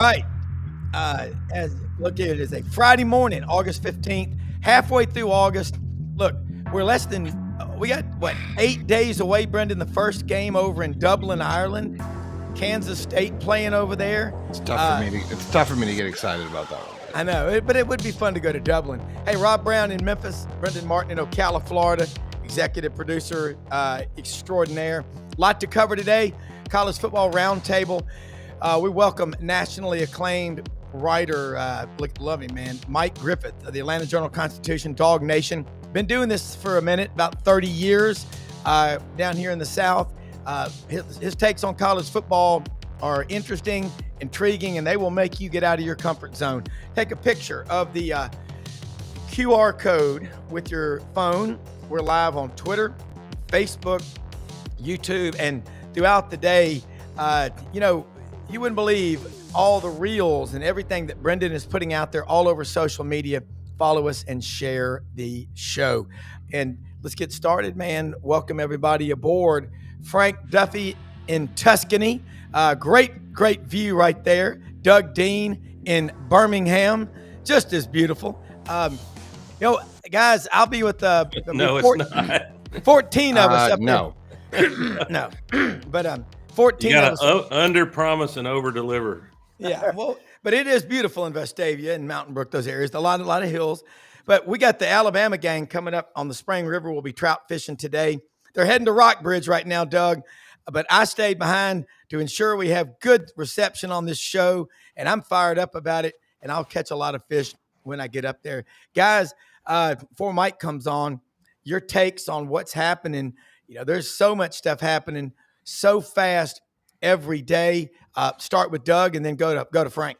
Right. Look, it is a Friday morning, August 15th, halfway through August. Look, we're we got, 8 days away, Brenden, the first game over in Dublin, Ireland. Kansas State playing over there. It's tough for me to get excited about that one. I know, but it would be fun to go to Dublin. Hey, Rob Browne in Memphis, Brenden Martin in Ocala, Florida, executive producer extraordinaire. A lot to cover today. College Football Roundtable. We welcome nationally acclaimed writer, love him, man, Mike Griffith of the Atlanta Journal-Constitution, Dog Nation. Been doing this for a minute, about 30 years down here in the South. His takes on college football are interesting, intriguing, and they will make you get out of your comfort zone. Take a picture of the QR code with your phone. We're live on Twitter, Facebook, YouTube, and throughout the day. You wouldn't believe all the reels and everything that Brenden is putting out there all over social media. Follow us and share the show. And let's get started, man. Welcome everybody aboard. Frank Duffy in Tuscany. Great view right there. Doug Dean in Birmingham. Just as beautiful. Guys, I'll be with it's not. 14 of us up No. there. No. But 14 You of us. got to under promise and over deliver. Yeah, well, but it is beautiful in Vestavia and Mountain Brook, those areas. A lot of hills. But we got the Alabama gang coming up on the Spring River. We'll be trout fishing today. They're heading to Rockbridge right now, Doug. But I stayed behind to ensure we have good reception on this show, and I'm fired up about it, and I'll catch a lot of fish when I get up there. Guys, before Mike comes on, your takes on what's happening. There's so much stuff happening so fast every day. Start with Doug and then go to Frank.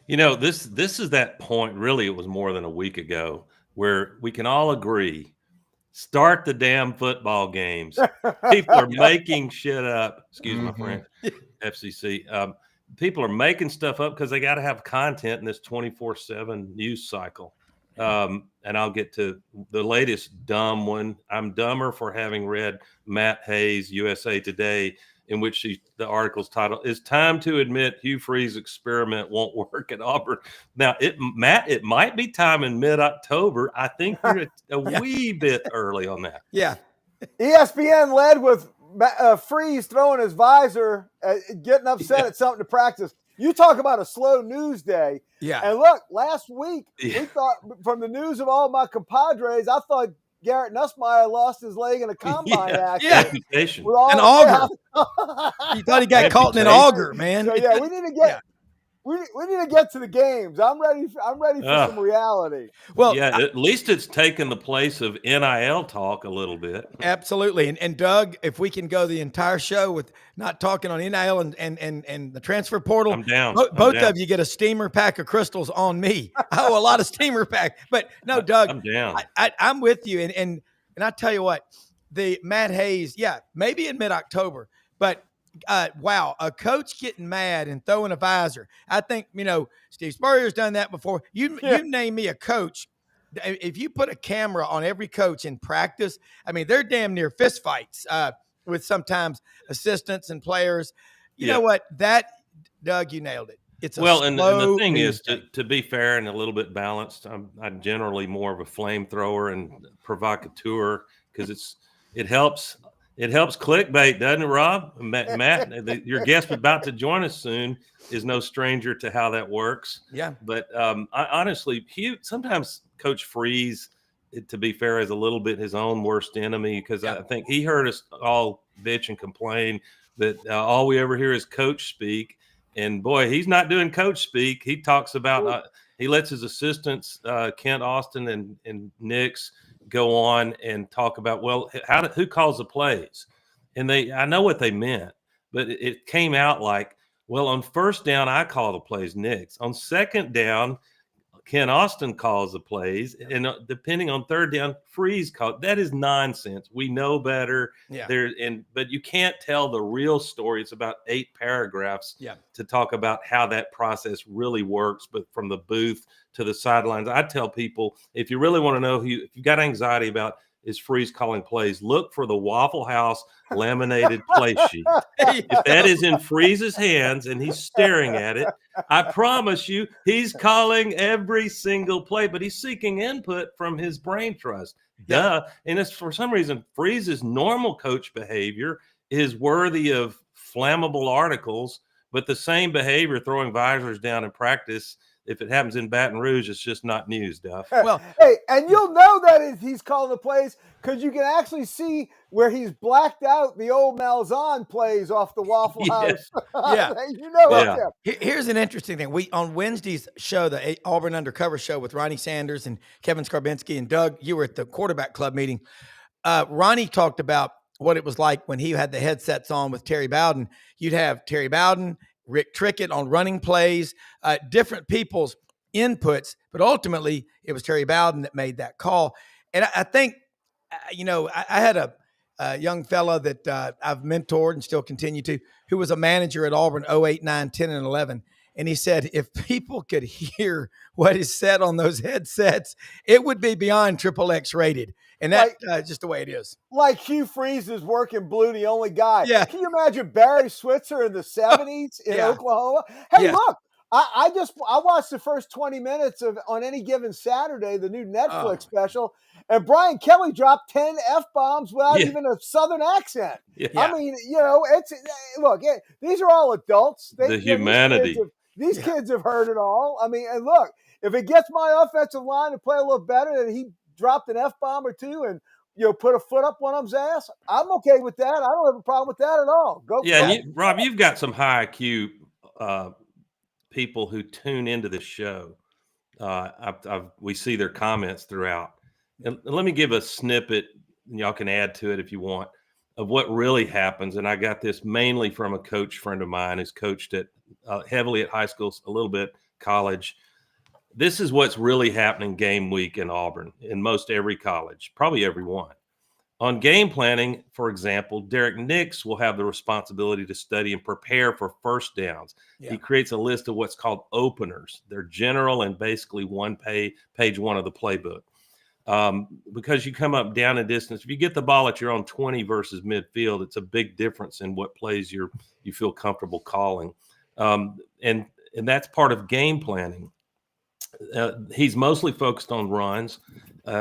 This is that point, really, it was more than a week ago, where we can all agree, start the damn football games. People are making shit up. Excuse my French, FCC. People are making stuff up because they got to have content in this 24/7 news cycle. And I'll get to the latest dumb one. I'm dumber for having read Matt Hayes' USA Today, in which the article's title is "Time to Admit Hugh Freeze's Experiment Won't Work at Auburn." Now, Matt, it might be time in mid-October. I think you're a wee bit early on that. Yeah. ESPN led with Freeze throwing his visor, getting upset at something to practice. You talk about a slow news day. Yeah. And look, last week, we thought, from the news of all my compadres, I thought Garrett Nussmeier lost his leg in a combine accident. Yeah. An auger. You thought he got caught in an auger, man. So, we need to get we need to get to the games. I'm ready for some reality. Well, at least it's taken the place of NIL talk a little bit. Absolutely. And Doug, if we can go the entire show with not talking on NIL and the transfer portal, I'm down. Both of you get a steamer pack of crystals on me. I owe a lot of steamer pack. But no, Doug, I'm down. I'm with you. And I tell you what, the Matt Hayes, maybe in mid-October, but wow, a coach getting mad and throwing a visor. I think, Steve Spurrier's done that before. You name me a coach. If you put a camera on every coach in practice, they're damn near fist fights with sometimes assistants and players. You know what? Doug, you nailed it. It's and the thing is, to be fair and a little bit balanced, I'm generally more of a flamethrower and provocateur because it helps. It helps clickbait, doesn't it, Rob? Matt, your guest about to join us soon is no stranger to how that works. Yeah. But honestly, sometimes Coach Freeze, to be fair, is a little bit his own worst enemy because I think he heard us all bitch and complain that all we ever hear is coach speak. And, boy, he's not doing coach speak. He talks about he lets his assistants, Kent Austin and Nix, go on and talk about, who calls the plays? And I know what they meant, but it came out like, on first down, I call the plays, Nix. On second down, Ken Austin calls the plays, and depending on third down, Freeze calls. That is nonsense. We know better. Yeah. But you can't tell the real story. It's about 8 paragraphs to talk about how that process really works, but from the booth to the sidelines. I tell people, if you really want to know if you've got anxiety about is Freeze calling plays, look for the Waffle House laminated play sheet. If that is in Freeze's hands and he's staring at it, I promise you he's calling every single play, but he's seeking input from his brain trust. Duh. And it's for some reason, Freeze's normal coach behavior is worthy of flammable articles, but the same behavior, throwing visors down in practice, if it happens in Baton Rouge, it's just not news, Duff. Well, hey, and you'll know that he's calling the plays because you can actually see where he's blacked out the old Malzahn plays off the Waffle House. Yeah. Here's an interesting thing. We on Wednesday's show, the Auburn Undercover show with Ronnie Sanders and Kevin Skarbinski and Doug, you were at the quarterback club meeting. Ronnie talked about what it was like when he had the headsets on with Terry Bowden. You'd have Terry Bowden, Rick Trickett on running plays, different people's inputs, but ultimately it was Terry Bowden that made that call. And I think, I had a young fella that I've mentored and still continue to, who was a manager at Auburn 08, 9, 10, and 11. And he said, if people could hear what is said on those headsets, it would be beyond XXX rated. And that's just the way it is. Like Hugh Freeze is working blue, the only guy. Yeah. Can you imagine Barry Switzer in the 70s in Oklahoma? Hey, look, I watched the first 20 minutes of On Any Given Saturday, the new Netflix special, and Brian Kelly dropped 10 F-bombs without even a Southern accent. Yeah. I mean, these are all adults. The humanity. These kids have heard it all. I mean, and look, if it gets my offensive line to play a little better, then he dropped an F-bomb or two and put a foot up one of them's ass, I'm okay with that. I don't have a problem with that at all. Go. Rob, you've got some high IQ people who tune into the show. We see their comments throughout. And let me give a snippet, and y'all can add to it if you want, of what really happens. And I got this mainly from a coach friend of mine who's coached at heavily at high schools, a little bit college. This is what's really happening game week in Auburn, in most every college, probably every one. On game planning, for example, Derek Nix will have the responsibility to study and prepare for first downs. Yeah. He creates a list of what's called openers. They're general and basically page one of the playbook. Because you come up down a distance, if you get the ball at your own 20 versus midfield, it's a big difference in what plays you feel comfortable calling. And that's part of game planning. He's mostly focused on runs,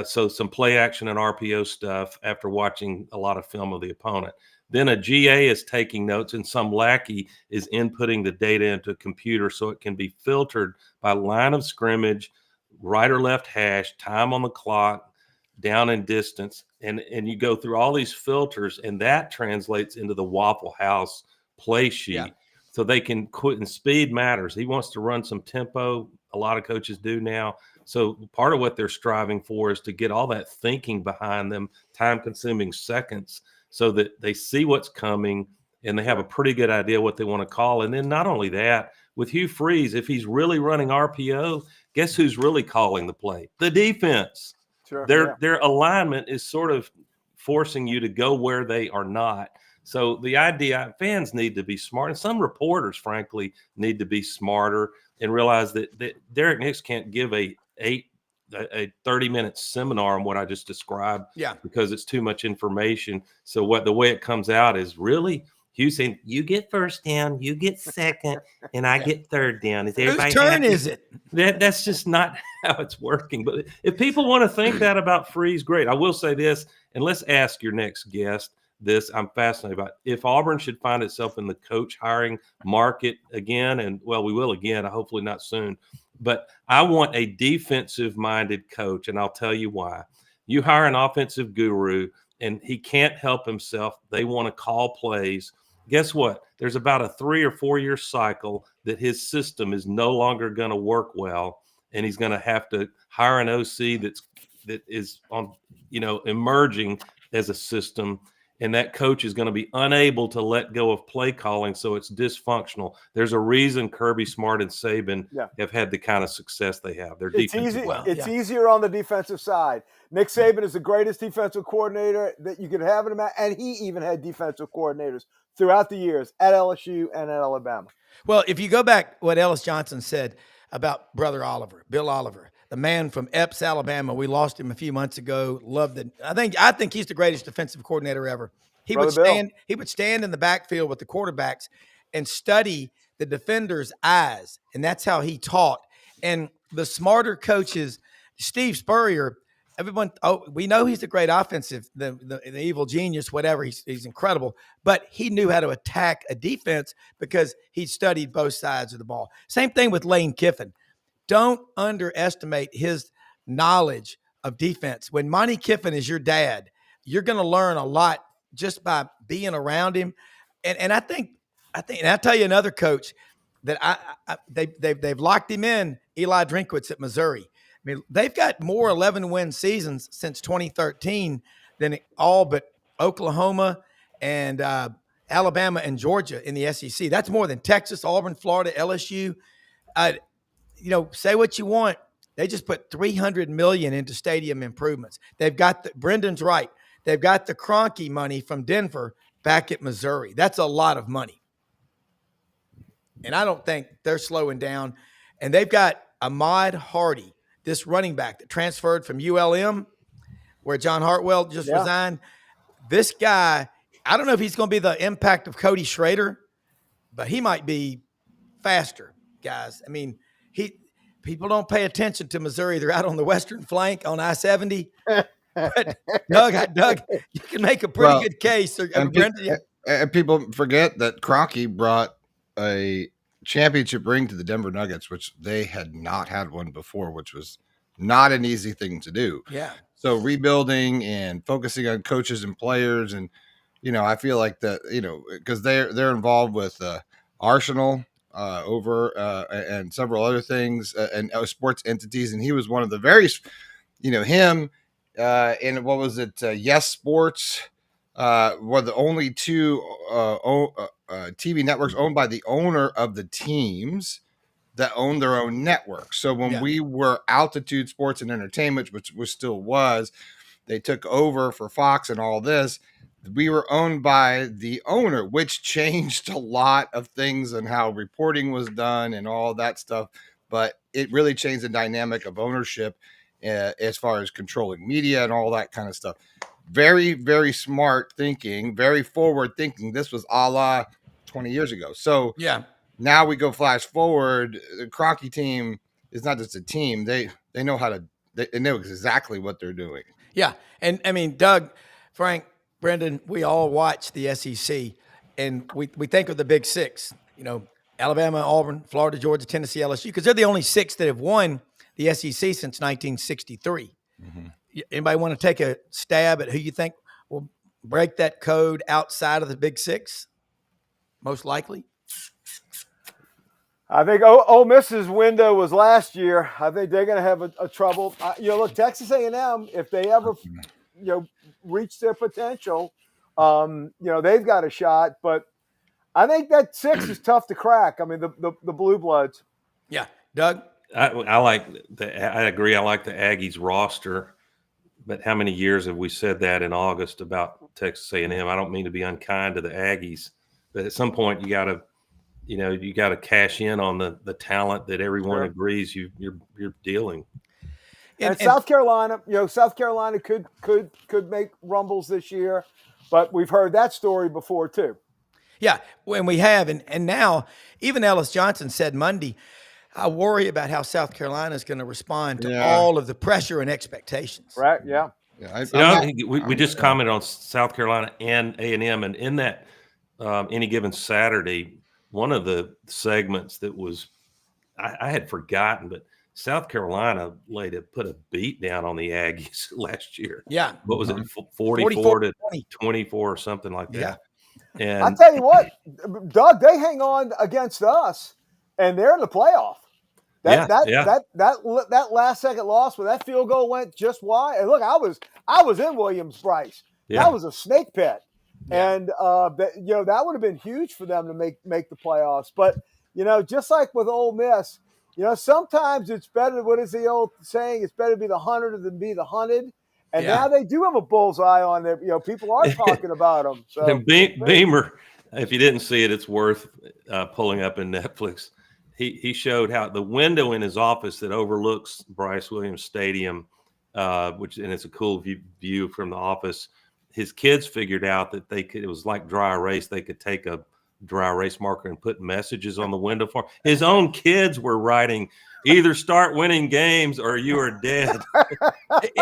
so some play action and RPO stuff after watching a lot of film of the opponent. Then a GA is taking notes, and some lackey is inputting the data into a computer so it can be filtered by line of scrimmage, right or left hash, time on the clock, down and distance. And you go through all these filters, and that translates into the Waffle House play sheet. Yeah. So they can quit, and speed matters. He wants to run some tempo. A lot of coaches do now. So part of what they're striving for is to get all that thinking behind them, time-consuming seconds, so that they see what's coming and they have a pretty good idea what they want to call. And then not only that, with Hugh Freeze, if he's really running RPO, guess who's really calling the play? The defense. Sure. Their alignment is sort of forcing you to go where they are not. So the idea, fans need to be smart, and some reporters, frankly, need to be smarter and realize that Derek Nix can't give a 30-minute seminar on what I just described, because it's too much information. So the way it comes out is really Hugh saying, you get first down, you get second, and I get third down. Is everybody Whose turn happy? is it? That's just not how it's working. But if people want to think that about Freeze, great. I will say this, and let's ask your next guest this. I'm fascinated about if Auburn should find itself in the coach hiring market again, and well, we will again, hopefully not soon. But I want a defensive-minded coach, and I'll tell you why. You hire an offensive guru, and he can't help himself. They want to call plays. Guess what? There's about a 3 or 4 year cycle that his system is no longer going to work well, and he's going to have to hire an OC that is on, emerging as a system. And that coach is going to be unable to let go of play calling, so it's dysfunctional. There's a reason Kirby Smart and Saban have had the kind of success they have. They're defensive. It's easier on the defensive side. Nick Saban is the greatest defensive coordinator that you could have in a and he even had defensive coordinators throughout the years at LSU and at Alabama. Well, if you go back what Ellis Johnson said about Brother Oliver, Bill Oliver, the man from Epps, Alabama. We lost him a few months ago. Loved it. I think he's the greatest defensive coordinator ever. He would stand in the backfield with the quarterbacks and study the defender's eyes, and that's how he taught. And the smarter coaches, Steve Spurrier, everyone, we know he's a great offensive, the evil genius, whatever. He's incredible, but he knew how to attack a defense because he studied both sides of the ball. Same thing with Lane Kiffin. Don't underestimate his knowledge of defense. When Monty Kiffin is your dad, you're going to learn a lot just by being around him. And I think, and I'll tell you another coach that they've locked him in, Eli Drinkwitz at Missouri. I mean, they've got more 11-win seasons since 2013 than all but Oklahoma and Alabama and Georgia in the SEC. That's more than Texas, Auburn, Florida, LSU. Say what you want. They just put $300 million into stadium improvements. They've got Brendan's right. They've got the Kroenke money from Denver back at Missouri. That's a lot of money. And I don't think they're slowing down. And they've got Ahmad Hardy, this running back that transferred from ULM, where John Hartwell just resigned. This guy, I don't know if he's going to be the impact of Cody Schrader, but he might be faster, guys. I mean, people don't pay attention to Missouri. They're out on the western flank on I-70. But Doug, you can make a pretty good case. And people forget that Kroenke brought a championship ring to the Denver Nuggets, which they had not had one before, which was not an easy thing to do. Yeah. So rebuilding and focusing on coaches and players, and I feel like that, because they're involved with Arsenal and several other things and sports entities, and he was one of the very, him and what was it? Yes Sports were the only two TV networks owned by the owner of the teams that owned their own network. So when we were Altitude Sports and Entertainment, which still was, they took over for Fox and all this. We were owned by the owner, which changed a lot of things and how reporting was done and all that stuff. But it really changed the dynamic of ownership as far as controlling media and all that kind of stuff. Very, very smart thinking, very forward thinking. This was a la 20 years ago. So now we go flash forward. The Kroenke team is not just a team. They know they know exactly what they're doing. Yeah. And I mean, Doug, Frank, Brenden, we all watch the SEC and we think of the big six, Alabama, Auburn, Florida, Georgia, Tennessee, LSU, because they're the only six that have won the SEC since 1963. Mm-hmm. Anybody want to take a stab at who you think will break that code outside of the big six? Most likely. I think Ole Miss's window was last year. I think they're going to have a trouble. Look, Texas A&M, if they ever, reach their potential, they've got a shot. But I think that six is tough to crack. I mean, the Blue Bloods. Yeah, Doug. I agree. I like the Aggies roster, but how many years have we said that in August about Texas A&M? I don't mean to be unkind to the Aggies, but at some point you got to cash in on the talent that everyone agrees you're dealing. And South Carolina, South Carolina could make rumbles this year, but we've heard that story before too. Yeah, when we have, and now even Ellis Johnson said Monday, I worry about how South Carolina is going to respond to all of the pressure and expectations. Right. Yeah. We just commented on South Carolina and A&M, and in that any given Saturday, one of the segments that was I had forgotten, but South Carolina put a beat down on the Aggies last year. Yeah. What was it? 44 to 24 or something like that. Yeah. And I'll tell you what, Doug, they hang on against us and they're in the playoff. That last second loss where that field goal went just wide. And look, I was in Williams-Brice. Yeah. That was a snake pit. Yeah. And that would have been huge for them to make the playoffs. But just like with Ole Miss, sometimes it's better. What is the old saying? It's better to be the hunter than be the hunted. And now they do have a bullseye on there. People are talking about them. So. And Beamer, if you didn't see it, it's worth pulling up in Netflix. he showed how the window in his office that overlooks Bryce Williams Stadium, and it's a cool view from the office. His kids figured out that it was like dry erase. They could take a dry erase marker and put messages on the window for him. His own kids were writing, either start winning games or you are dead.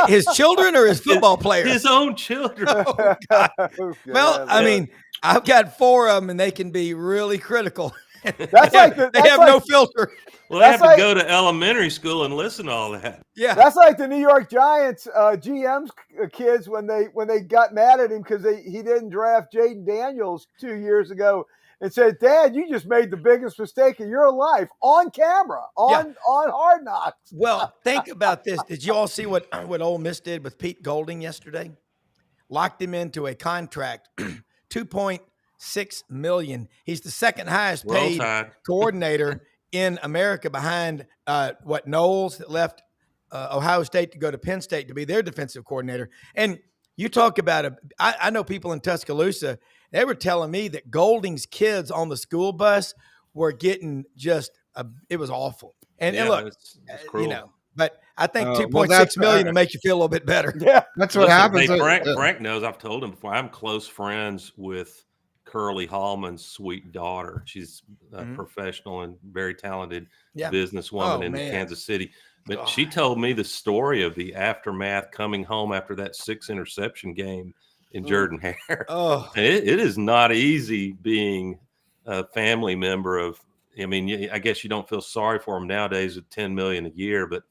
His children or his football players? His own children. Oh, God. Well, I mean, I've got 4 of them, and they can be really critical. They have no filter. Well, they have to go to elementary school and listen to all that. Yeah, that's like the New York Giants GM's kids when they got mad at him because he didn't draft Jaden Daniels 2 years ago and said, "Dad, you just made the biggest mistake of your life on camera, on Hard Knocks." Well, think about this. Did you all see what Ole Miss did with Pete Golding yesterday? Locked him into a contract, $2.6 million. He's the second highest paid coordinator in America behind Knowles, that left Ohio State to go to Penn State to be their defensive coordinator. And you talk about I know people in Tuscaloosa, they were telling me that Golding's kids on the school bus were getting it was awful. And look, it's cruel. But I think $2.6 million will make you feel a little bit better. Yeah, that's what happens. Frank knows. I've told him before. I'm close friends with Curly Hallman's sweet daughter. She's a professional and very talented businesswoman in Kansas City. But she told me the story of the aftermath coming home after that 6 interception game in Jordan Hare. Oh, it is not easy being a family member of. I mean, I guess you don't feel sorry for them nowadays with $10 million a year, but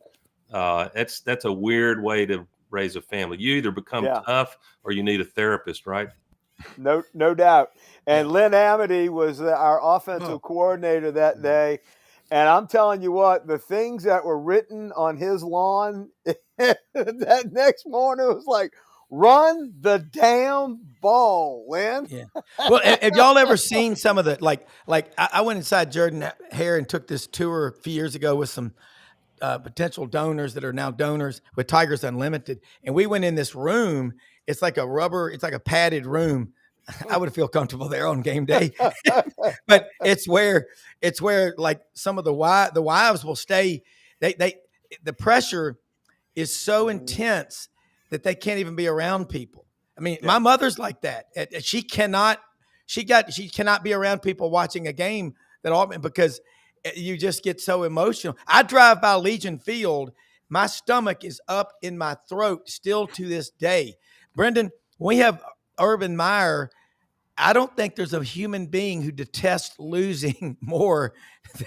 that's a weird way to raise a family. You either become tough or you need a therapist, right? No doubt. And Lynn Amity was our offensive coordinator that day. And I'm telling you what, the things that were written on his lawn that next morning was like, run the damn ball, Lynn. Yeah. Well, have y'all ever seen some of the, like I went inside Jordan Hare and took this tour a few years ago with some potential donors that are now donors with Tigers Unlimited. And we went in this room. It's like a padded room. I would feel comfortable there on game day, but it's where like some of the wives will stay. The pressure is so intense that they can't even be around people. I mean, my mother's like that. She cannot be around people watching a game that often because you just get so emotional. I drive by Legion Field. My stomach is up in my throat still to this day. Brenden, we have Urban Meyer. I don't think there's a human being who detests losing more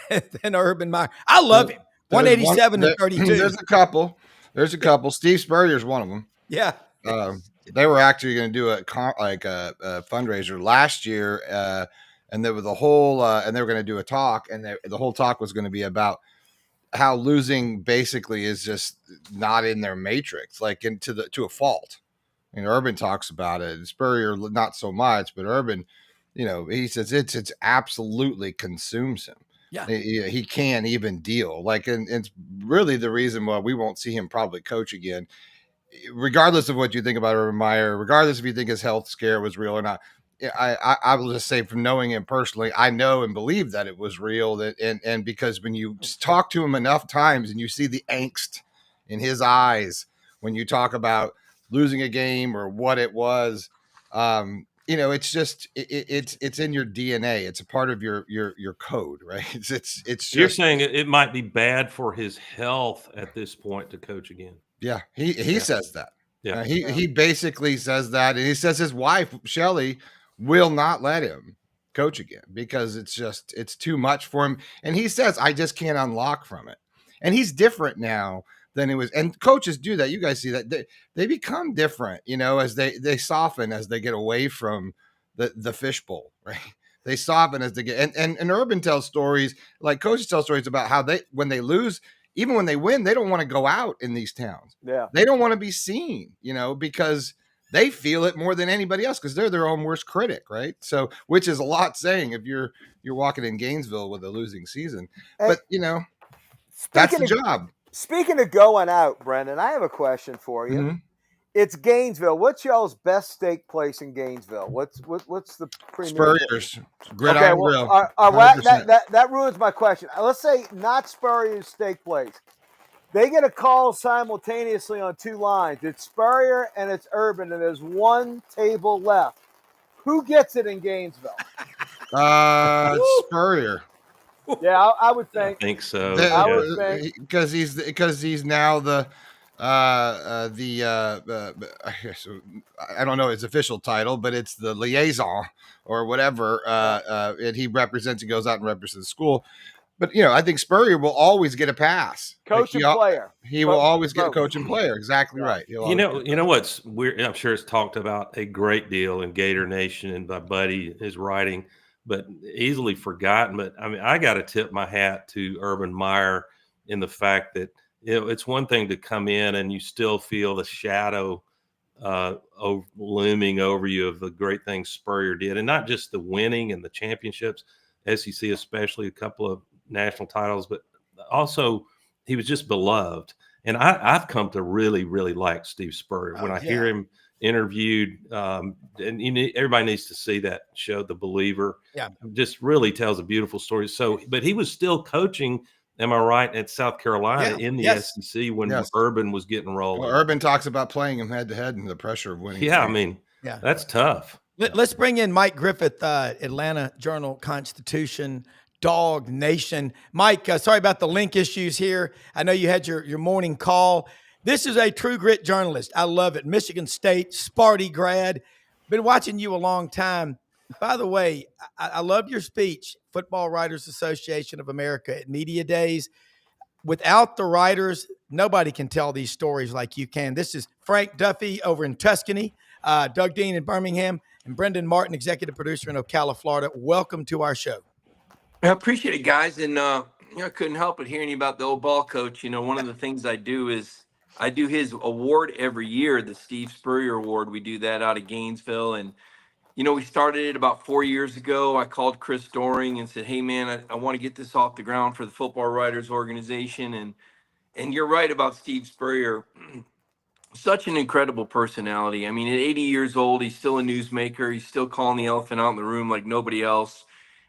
than Urban Meyer. I love him. 187 to 32. There's a couple. Steve Spurrier's one of them. Yeah. They were actually going to do a fundraiser last year, and there was and they were going to do a talk, and the whole talk was going to be about how losing basically is just not in their matrix, like to a fault. And Urban talks about it. Spurrier not so much, but Urban, he says it's absolutely consumes him. Yeah, he can't even deal. Like, and it's really the reason why we won't see him probably coach again, regardless of what you think about Urban Meyer, regardless if you think his health scare was real or not. I will just say, from knowing him personally, I know and believe that it was real. And because when you talk to him enough times and you see the angst in his eyes when you talk about losing a game or what it was, it's just it's in your DNA. It's a part of your code, right? It's just, you're saying it might be bad for his health at this point to coach again. Yeah, he says that. Yeah, he basically says that, and he says his wife Shelly will not let him coach again because it's too much for him. And he says, I just can't unlock from it. And he's different now than it was. And coaches do that. You guys see that they become different, as they soften as they get away from the fishbowl, right? They soften as they get, and Urban tells stories, like coaches tell stories about how when they lose, even when they win, they don't want to go out in these towns. Yeah. They don't want to be seen, because they feel it more than anybody else because they're their own worst critic, right? So, which is a lot saying if you're walking in Gainesville with a losing season. But, that's the job. Speaking of going out, Brenden, I have a question for you. Mm-hmm. It's Gainesville. What's y'all's best steak place in Gainesville? What's the premier? Spurrier's Gridiron Okay, well, Grill. well, 100%. that ruins my question. Let's say not Spurrier's steak place. They get a call simultaneously on two lines. It's Spurrier and it's Urban, and there's one table left. Who gets it in Gainesville? Spurrier. Yeah, I would think. I think so. I would think because he's now the I don't know his official title, but it's the liaison or whatever. And he represents. He goes out and represents the school. But I think Spurrier will always get a pass. Coach and player. He will always get a coach and player. Exactly right. You know what's weird? I'm sure it's talked about a great deal in Gator Nation and my buddy is writing, but easily forgotten. But I mean, I got to tip my hat to Urban Meyer in the fact that it's one thing to come in and you still feel the shadow looming over you of the great things Spurrier did, and not just the winning and the championships, SEC especially, a couple of national titles, but also he was just beloved. And I've come to really, really like Steve Spurrier. When I hear him interviewed, and everybody needs to see that show, The Believer. Yeah, just really tells a beautiful story. So, but he was still coaching, am I right, at South Carolina in the SEC when Urban was getting rolling. Well, Urban talks about playing him head to head and the pressure of winning. Yeah, I mean, that's tough. Let's bring in Mike Griffith, Atlanta Journal-Constitution, Dog Nation. Mike, sorry about the link issues here. I know you had your morning call. This is a true grit journalist. I love it. Michigan State, Sparty grad. Been watching you a long time. By the way, I loved your speech, Football Writers Association of America at Media Days. Without the writers, nobody can tell these stories like you can. This is Frank Duffy over in Tuscany, Doug Dean in Birmingham, and Brenden Martin, executive producer in Ocala, Florida. Welcome to our show. I appreciate it, guys. And, I couldn't help but hearing about the old ball coach. One of the things I do is I do his award every year, the Steve Spurrier Award. We do that out of Gainesville. And, we started it about 4 years ago. I called Chris Doring and said, hey, man, I want to get this off the ground for the Football Writers Organization. And you're right about Steve Spurrier. Such an incredible personality. I mean, at 80 years old, he's still a newsmaker. He's still calling the elephant out in the room like nobody else.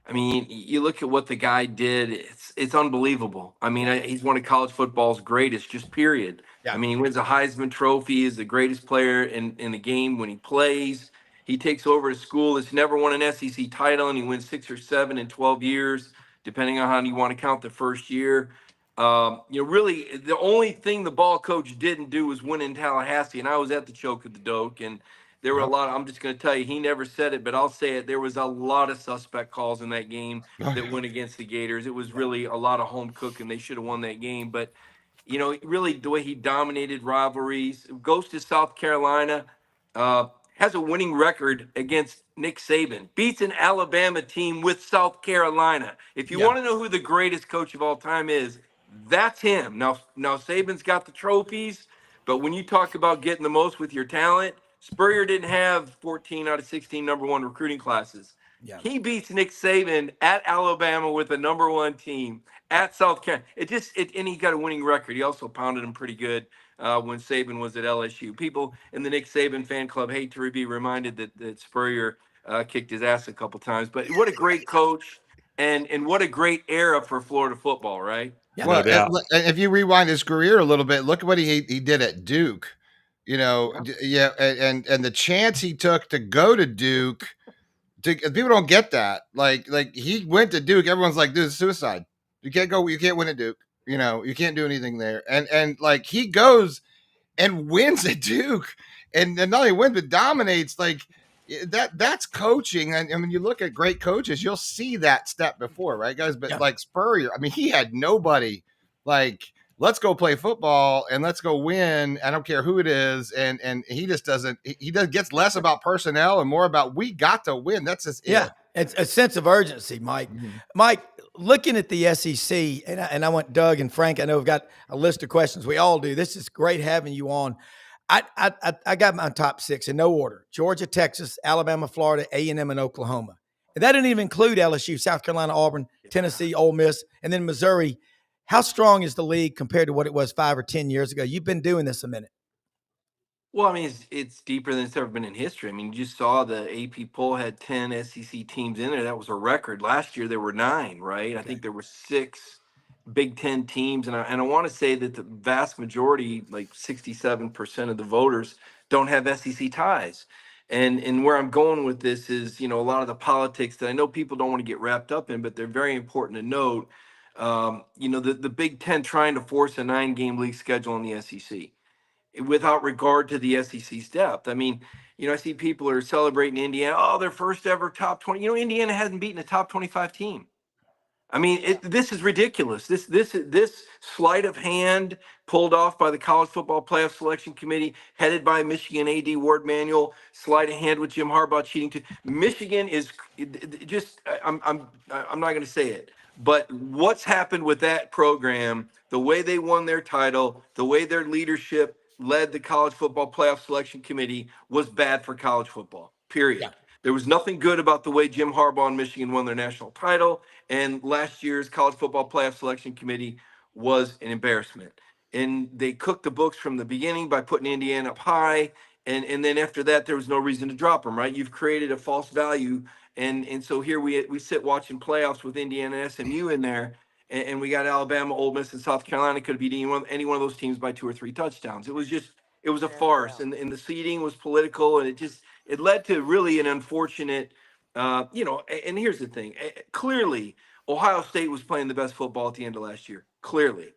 I mean, you look at what the guy did, it's unbelievable. I mean, he's one of college football's greatest, just period. Yeah. I mean, he wins a Heisman Trophy, is the greatest player in the game when he plays. He takes over a school that's never won an SEC title, and he wins 6 or 7 in 12 years, depending on how you want to count the first year. Really, the only thing the ball coach didn't do was win in Tallahassee, and I was at the Choke of the Doak, and there were a lot. I'm just going to tell you, he never said it, but I'll say it. There was a lot of suspect calls in that game that went against the Gators. It was really a lot of home cooking. They should have won that game. But, really the way he dominated rivalries, goes to South Carolina, has a winning record against Nick Saban, beats an Alabama team with South Carolina. If you want to know who the greatest coach of all time is, that's him. Now Saban's got the trophies, but when you talk about getting the most with your talent, Spurrier didn't have 14 out of 16 number one recruiting classes. Yeah. He beats Nick Saban at Alabama with a number one team at South Carolina. And he got a winning record. He also pounded him pretty good when Saban was at LSU. People in the Nick Saban fan club hate to be reminded that Spurrier kicked his ass a couple times. But what a great coach and what a great era for Florida football, right? Yeah. Well, if you rewind his career a little bit, look at what he did at Duke. And the chance he took to go to Duke, people don't get that. Like he went to Duke. Everyone's like, dude, it's suicide. You can't go. You can't win at Duke. You can't do anything there. And like he goes and wins at Duke, and not only wins but dominates. Like that's coaching. And I mean, you look at great coaches, you'll see that step before, right, guys? But like Spurrier, I mean, he had nobody like. Let's go play football and let's go win. I don't care who it is. And he just doesn't, gets less about personnel and more about, we got to win. That's just, it's a sense of urgency, Mike. Mm-hmm. Mike, looking at the SEC, and I want Doug and Frank, I know we've got a list of questions. We all do. This is great having you on. I got my top 6 in no order: Georgia, Texas, Alabama, Florida, A&M, and Oklahoma. And that didn't even include LSU, South Carolina, Auburn, Tennessee, Ole Miss, and then Missouri. How strong is the league compared to what it was 5 or 10 years ago? You've been doing this a minute. Well, I mean, it's deeper than it's ever been in history. I mean, you just saw the AP poll had 10 SEC teams in it. That was a record. Last year there were 9, right? I think there were 6 Big Ten teams, and I want to say that the vast majority, like 67% of the voters, don't have SEC ties. And where I'm going with this is, a lot of the politics that I know people don't want to get wrapped up in, but they're very important to note. The Big Ten trying to force a 9-game league schedule in the SEC without regard to the SEC's depth. I mean, I see people are celebrating Indiana. Oh, their first ever top 20. Indiana hasn't beaten a top 25 team. I mean, this is ridiculous. This sleight of hand pulled off by the College Football Playoff Selection Committee, headed by Michigan AD Ward Manuel. Sleight of hand with Jim Harbaugh cheating too. Michigan is just. I'm not going to say it, but what's happened with that program, the way they won their title, the way their leadership led the College Football Playoff Selection Committee was bad for college football. Period. Yeah. There was nothing good about the way Jim Harbaugh and Michigan won their national title. And last year's College Football Playoff Selection Committee was an embarrassment. And they cooked the books from the beginning by putting Indiana up high. And then after that, there was no reason to drop them, right? You've created a false value. And so here we sit watching playoffs with Indiana and SMU in there. And we got Alabama, Ole Miss, and South Carolina could have beat any one of those teams by 2 or 3 touchdowns. It was a farce. And the seeding was political. And it led to really an unfortunate, and here's the thing. Clearly, Ohio State was playing the best football at the end of last year. Clearly.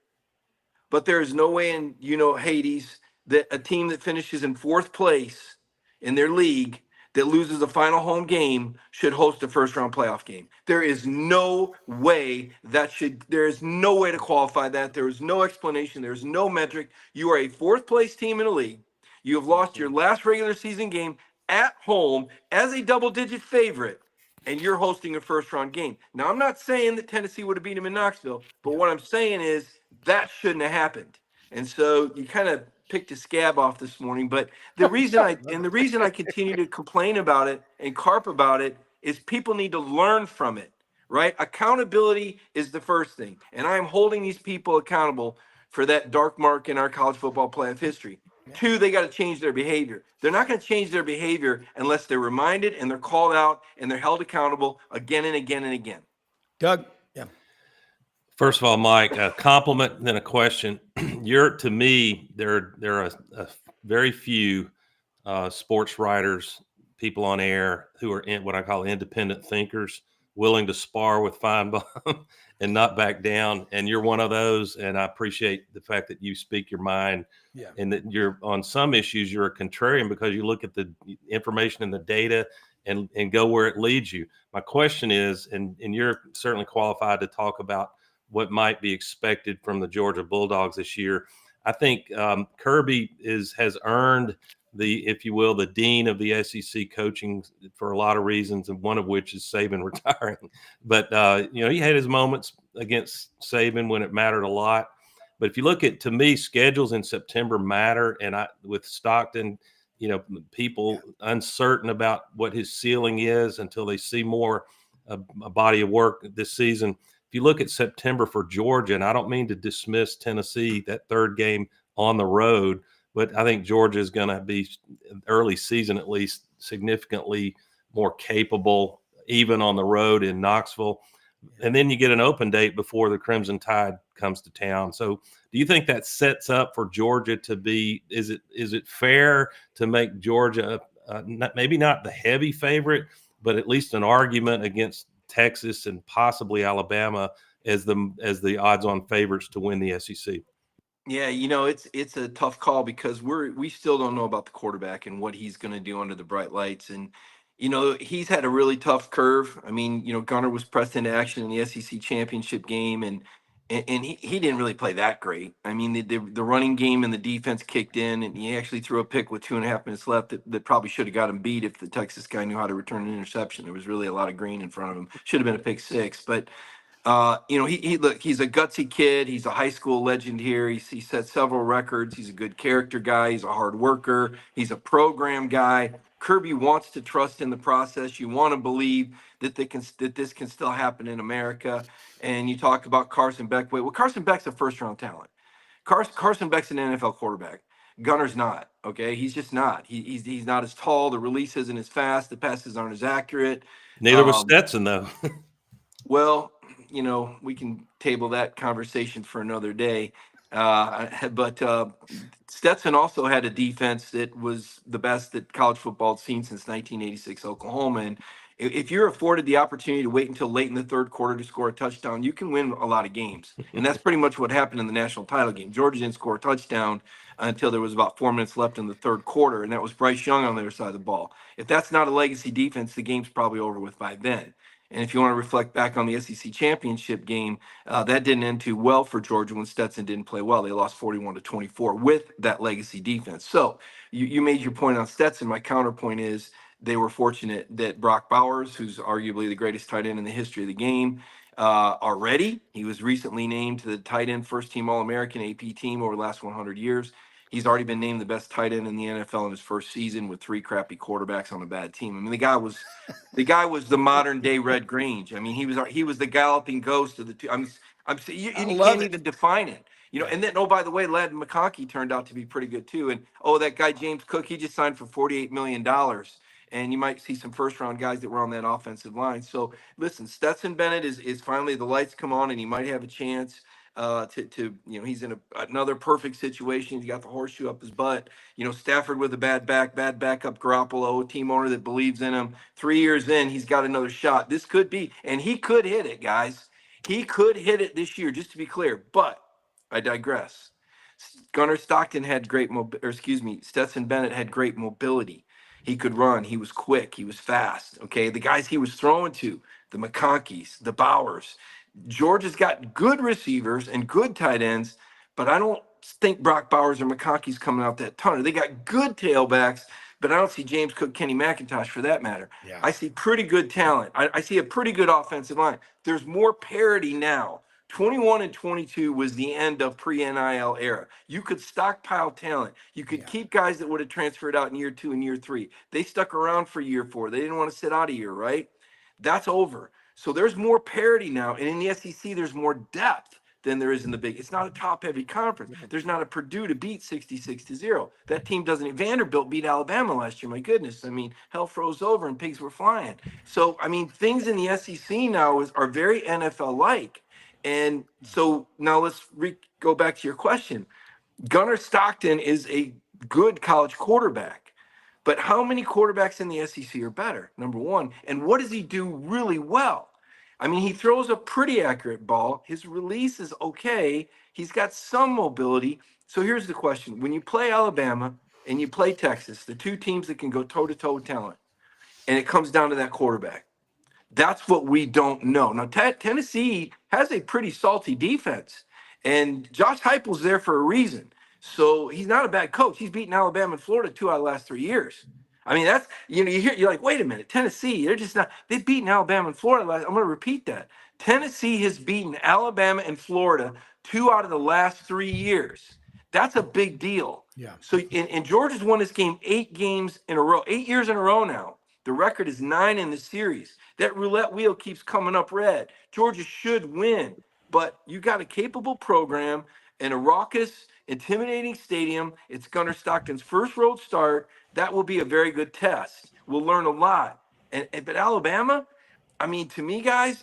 But there is no way in, Hades, that a team that finishes in 4th place in their league that loses a final home game should host a first-round playoff game. There is no way there is no way to qualify that. There is no explanation. There is no metric. You are a 4th-place team in a league. You have lost your last regular season game at home as a double-digit favorite, and you're hosting a first-round game. Now, I'm not saying that Tennessee would have beat them in Knoxville, but what I'm saying is that shouldn't have happened. And so you kind of picked a scab off this morning, but the reason I continue to complain about it and carp about it is people need to learn from it, right? Accountability is the first thing, and I'm holding these people accountable for that dark mark in our college football playoff history. 2, they got to change their behavior. They're not going to change their behavior unless they're reminded and they're called out and they're held accountable again and again and again. Doug? Yeah. First of all, Mike, a compliment and then a question. To me, there are a very few sports writers, people on air who are in what I call independent thinkers, willing to spar with Feinbaum and not back down. And you're one of those. And I appreciate the fact that you speak your mind, and that you're on some issues, you're a contrarian because you look at the information and the data and go where it leads you. My question is, and you're certainly qualified to talk about what might be expected from the Georgia Bulldogs this year. I think Kirby has earned if you will, the dean of the SEC coaching for a lot of reasons, and one of which is Saban retiring. But, he had his moments against Saban when it mattered a lot. But if you look at, to me, schedules in September matter. And with Stockton, people uncertain about what his ceiling is until they see more a body of work this season. If you look at September for Georgia, and I don't mean to dismiss Tennessee, that 3rd game on the road, but I think Georgia is going to be, early season at least, significantly more capable, even on the road in Knoxville. And then you get an open date before the Crimson Tide comes to town. So do you think that sets up for Georgia to be, is it fair to make Georgia maybe not the heavy favorite, but at least an argument against Texas and possibly Alabama as the odds-on favorites to win the SEC? Yeah, it's a tough call because we still don't know about the quarterback and what he's going to do under the bright lights. And, he's had a really tough curve. I mean, Gunnar was pressed into action in the SEC championship game, and he didn't really play that great. I mean, the running game and the defense kicked in, and he actually threw a pick with 2.5 minutes left that probably should have got him beat if the Texas guy knew how to return an interception. There was really a lot of green in front of him. Should have been a pick 6, but he's a gutsy kid. He's a high school legend here. He set several records. He's a good character guy. He's a hard worker. He's a program guy. Kirby wants to trust in the process. You want to believe that this can still happen in America. And you talk about Carson Beck. Well, Carson Beck's a first-round talent. Carson Beck's an NFL quarterback. Gunner's not. Okay, he's just not. He's not as tall. The release isn't as fast. The passes aren't as accurate. Neither was Stetson, though. Well, we can table that conversation for another day. But Stetson also had a defense that was the best that college football had seen since 1986 Oklahoma. And if you're afforded the opportunity to wait until late in the third quarter to score a touchdown, you can win a lot of games. And that's pretty much what happened in the national title game. Georgia didn't score a touchdown until there was about 4 minutes left in the third quarter, and that was Bryce Young on the other side of the ball. If that's not a legacy defense, the game's probably over with by then. And if you want to reflect back on the SEC championship game, that didn't end too well for Georgia when Stetson didn't play well. They lost 41-24 with that legacy defense. So you made your point on Stetson. My counterpoint is they were fortunate that Brock Bowers, who's arguably the greatest tight end in the history of the game, already. He was recently named to the tight end first team All-American AP team over the last 100 years. He's already been named the best tight end in the NFL in his first season with 3 crappy quarterbacks on a bad team. I mean, the guy was the modern day Red Grange. I mean, he was the galloping ghost of the two. And you can't even define it. And then, by the way, Ladd McConkey turned out to be pretty good too. And that guy James Cook, he just signed for $48 million. And you might see some first round guys that were on that offensive line. So listen, Stetson Bennett is finally, the lights come on and he might have a chance. He's in another perfect situation. He's got the horseshoe up his butt. Stafford with a bad backup Garoppolo, a team owner that believes in him. 3 years in, he's got another shot. This could be, and he could hit it, guys. He could hit it this year, just to be clear. But I digress. Stetson Bennett had great mobility. He could run. He was quick. He was fast. Okay, the guys he was throwing to, the McConkeys, the Bowers. Georgia's got good receivers and good tight ends, but I don't think Brock Bowers or McConkey's coming out that ton. They got good tailbacks, but I don't see James Cook, Kenny McIntosh for that matter. Yeah. I see pretty good talent. I see a pretty good offensive line. There's more parity now. 21 and 22 was the end of pre-NIL era. You could stockpile talent. You could keep guys that would have transferred out in year 2 and year 3. They stuck around for year 4. They didn't want to sit out a year, right? That's over. So there's more parity now. And in the SEC, there's more depth than there is in the Big. It's not a top-heavy conference. There's not a Purdue to beat 66-0. That team doesn't. Vanderbilt beat Alabama last year. My goodness. I mean, hell froze over and pigs were flying. So, I mean, things in the SEC now are very NFL-like. And so now let's go back to your question. Gunnar Stockton is a good college quarterback. But how many quarterbacks in the SEC are better, number one? And what does he do really well? I mean, he throws a pretty accurate ball. His release is okay. He's got some mobility. So here's the question. When you play Alabama and you play Texas, the 2 teams that can go toe-to-toe with talent, and it comes down to that quarterback, that's what we don't know. Now, Tennessee has a pretty salty defense, and Josh Heupel's there for a reason. So he's not a bad coach. He's beaten Alabama and Florida 2 out of the last 3 years. I mean, that's, you're like, wait a minute, Tennessee, they're just not, they've beaten Alabama and Florida. I'm going to repeat that. Tennessee has beaten Alabama and Florida 2 out of the last 3 years. That's a big deal. Yeah. So, and Georgia's won this game 8 games in a row, 8 years in a row now. The record is 9 in the series. That roulette wheel keeps coming up red. Georgia should win, but you got a capable program and a raucous, intimidating stadium. It's Gunnar Stockton's first road start. That will be a very good test. We'll learn a lot. But Alabama, I mean, to me, guys,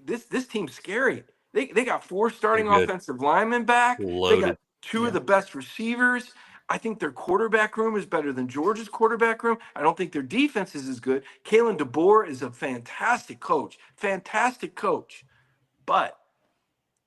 this team's scary. They got 4 starting offensive linemen back. Loaded. They got 2 of the best receivers. I think their quarterback room is better than Georgia's quarterback room. I don't think their defense is as good. Kalen DeBoer is a fantastic coach. But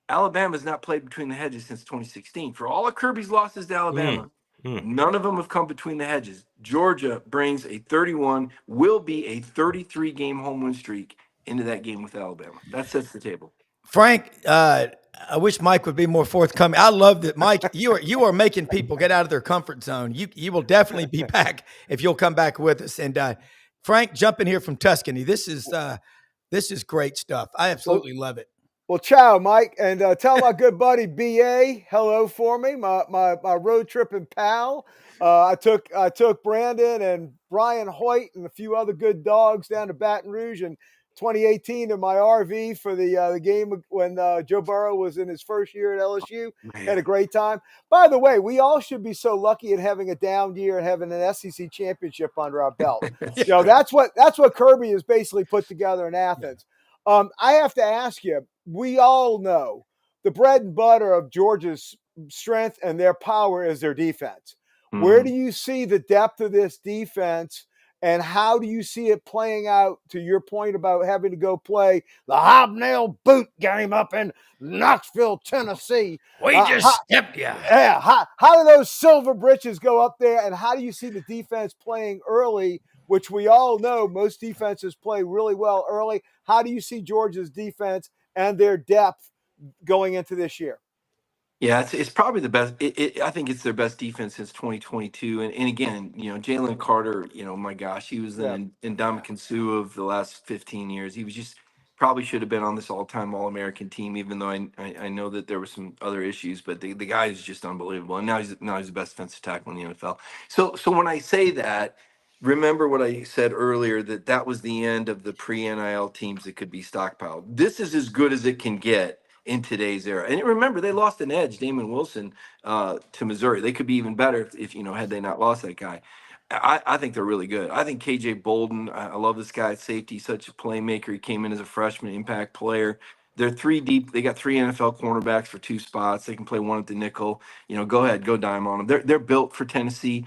Alabama's not played between the hedges since 2016. For all of Kirby's losses to Alabama, none of them have come between the hedges. Georgia brings a 31, will be a 33-game home win streak into that game with Alabama. That sets the table. Frank, I wish Mike would be more forthcoming. I love that, Mike. You are making people get out of their comfort zone. You will definitely be back if you'll come back with us. And Frank, jump in here from Tuscany. This is great stuff. I absolutely love it. Well, ciao, Mike, and tell my good buddy BA hello for me. My road tripping pal. I took Brandon and Brian Hoyt and a few other good dogs down to Baton Rouge, and 2018 in my RV for the game when Joe Burrow was in his first year at LSU. Had a great time. By the way, we all should be so lucky at having a down year and having an SEC championship under our belt. That's what Kirby has basically put together in Athens. I have to ask you, we all know the bread and butter of Georgia's strength and their power is their defense. Mm-hmm. Where do you see the depth of this defense? And how do you see it playing out, to your point about having to go play the hobnail boot game up in Knoxville, Tennessee? We just stepped you. Yeah. How do those silver britches go up there? And how do you see the defense playing early, which we all know most defenses play really well early? How do you see Georgia's defense and their depth going into this year? Yeah, it's probably the best. I think it's their best defense since 2022. And again, Jalen Carter, my gosh, he was in Ndamukong Suh of the last 15 years. He was just probably should have been on this all-time All-American team, even though I know that there were some other issues. But the guy is just unbelievable. And now he's the best defensive tackle in the NFL. So when I say that, remember what I said earlier, that was the end of the pre-NIL teams that could be stockpiled. This is as good as it can get in today's era. And remember, they lost an edge, Damon Wilson, to Missouri. They could be even better if had they not lost that guy. I think they're really good. I think KJ Bolden, I love this guy at safety, such a playmaker. He came in as a freshman impact player. They're 3 deep. They got 3 NFL cornerbacks for 2 spots. They can play one at the nickel. Go ahead, go dime on them. They're built for Tennessee.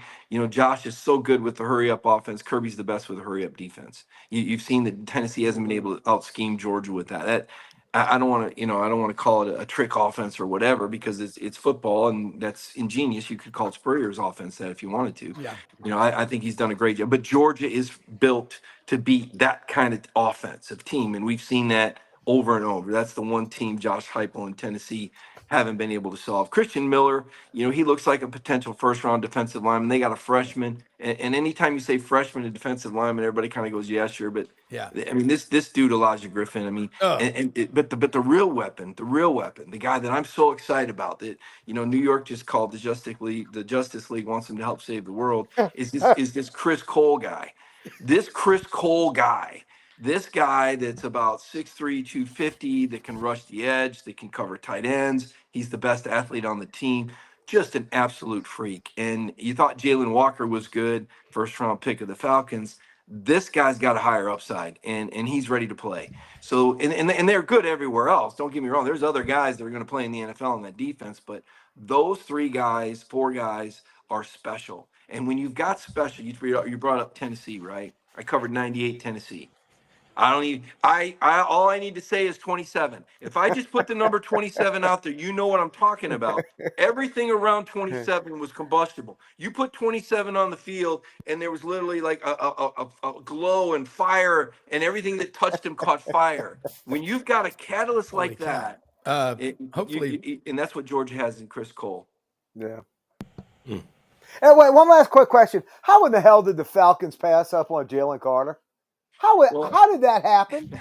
Josh is so good with the hurry up offense. Kirby's the best with the hurry up defense. You've seen that Tennessee hasn't been able to out scheme Georgia with that. I don't want to call it a trick offense or whatever, because it's football and that's ingenious. You could call it Spurrier's offense that if you wanted to. Yeah. I think he's done a great job. But Georgia is built to beat that kind of offensive team, and we've seen that over and over. That's the one team Josh Heupel and Tennessee haven't been able to solve. Christian Miller, he looks like a potential first-round defensive lineman. They got a freshman, and anytime you say freshman and defensive lineman, everybody kind of goes, yeah, sure. But yeah, I mean, this dude Elijah Griffin. I mean, but the real weapon, the guy that I'm so excited about, that New York just called the Justice League wants him to help save the world, is this Chris Cole guy. This Chris Cole guy. This guy that's about 6'3", 250, that can rush the edge, that can cover tight ends. He's the best athlete on the team. Just an absolute freak. And you thought Jalen Walker was good, first-round pick of the Falcons. This guy's got a higher upside, and he's ready to play. So, and they're good everywhere else. Don't get me wrong. There's other guys that are going to play in the NFL in that defense, but those 4 guys are special. And when you've got special, you brought up Tennessee, right? I covered 98 Tennessee. All I need to say is 27. If I just put the number 27 out there, you know what I'm talking about. Everything around 27 was combustible. You put 27 on the field, and there was literally like a glow and fire, and everything that touched him caught fire. When you've got a catalyst like that, hopefully, and that's what Georgia has in Chris Cole. Yeah. And wait, one last quick question: how in the hell did the Falcons pass up on Jalen Carter? How did that happen?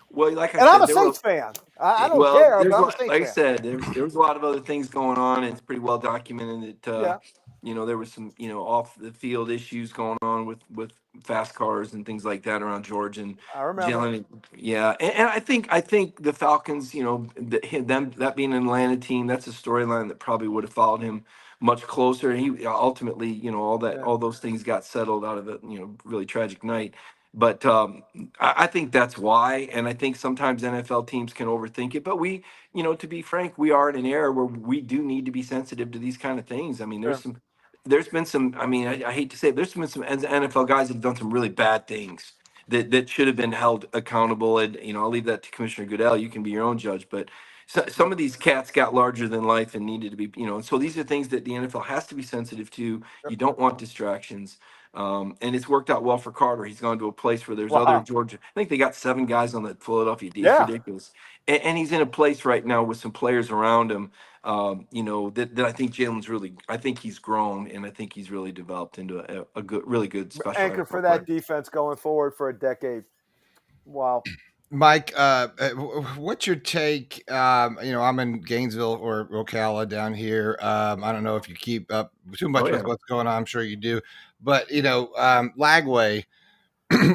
Well, like I said, I'm a Saints fan. I don't care. But I'm a Saints fan. Like I said, there was a lot of other things going on. And it's pretty well documented that there was some off the field issues going on with fast cars and things like that around Georgia and I remember. Jalen. Yeah, and I think the Falcons, that being an Atlanta team, that's a storyline that probably would have followed him much closer. And he ultimately, all those things got settled out of a really tragic night. But I think that's why, and I think sometimes NFL teams can overthink it. But we, to be frank, we are in an era where we do need to be sensitive to these kind of things. I mean, there's been some. I mean, I hate to say it, there's been some NFL guys that have done some really bad things that should have been held accountable. And I'll leave that to Commissioner Goodell. You can be your own judge, but some of these cats got larger than life and needed to be, And so these are things that the NFL has to be sensitive to. You don't want distractions. And it's worked out well for Carter. He's gone to a place where there's other Georgia. I think they got 7 guys on the Philadelphia D. It's ridiculous. And he's in a place right now with some players around him, that I think Jalen's really, I think he's grown, and I think he's really developed into a good, really good special anchor for that defense going forward for a decade. Wow. Mike, what's your take? I'm in Gainesville or Ocala down here. I don't know if you keep up too much with what's going on. I'm sure you do. But, Lagway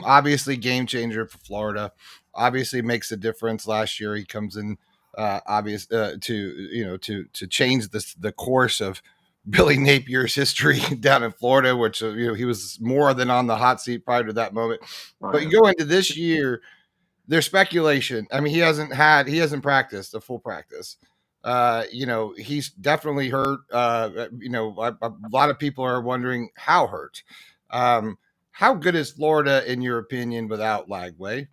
obviously game changer for Florida. Obviously makes a difference. Last year he comes in to change the course of Billy Napier's history down in Florida, which he was more than on the hot seat prior to that moment. But you go into this year, there's speculation. I mean, he hasn't practiced a full practice. He's definitely hurt. A lot of people are wondering how hurt. How good is Florida in your opinion without Lagway?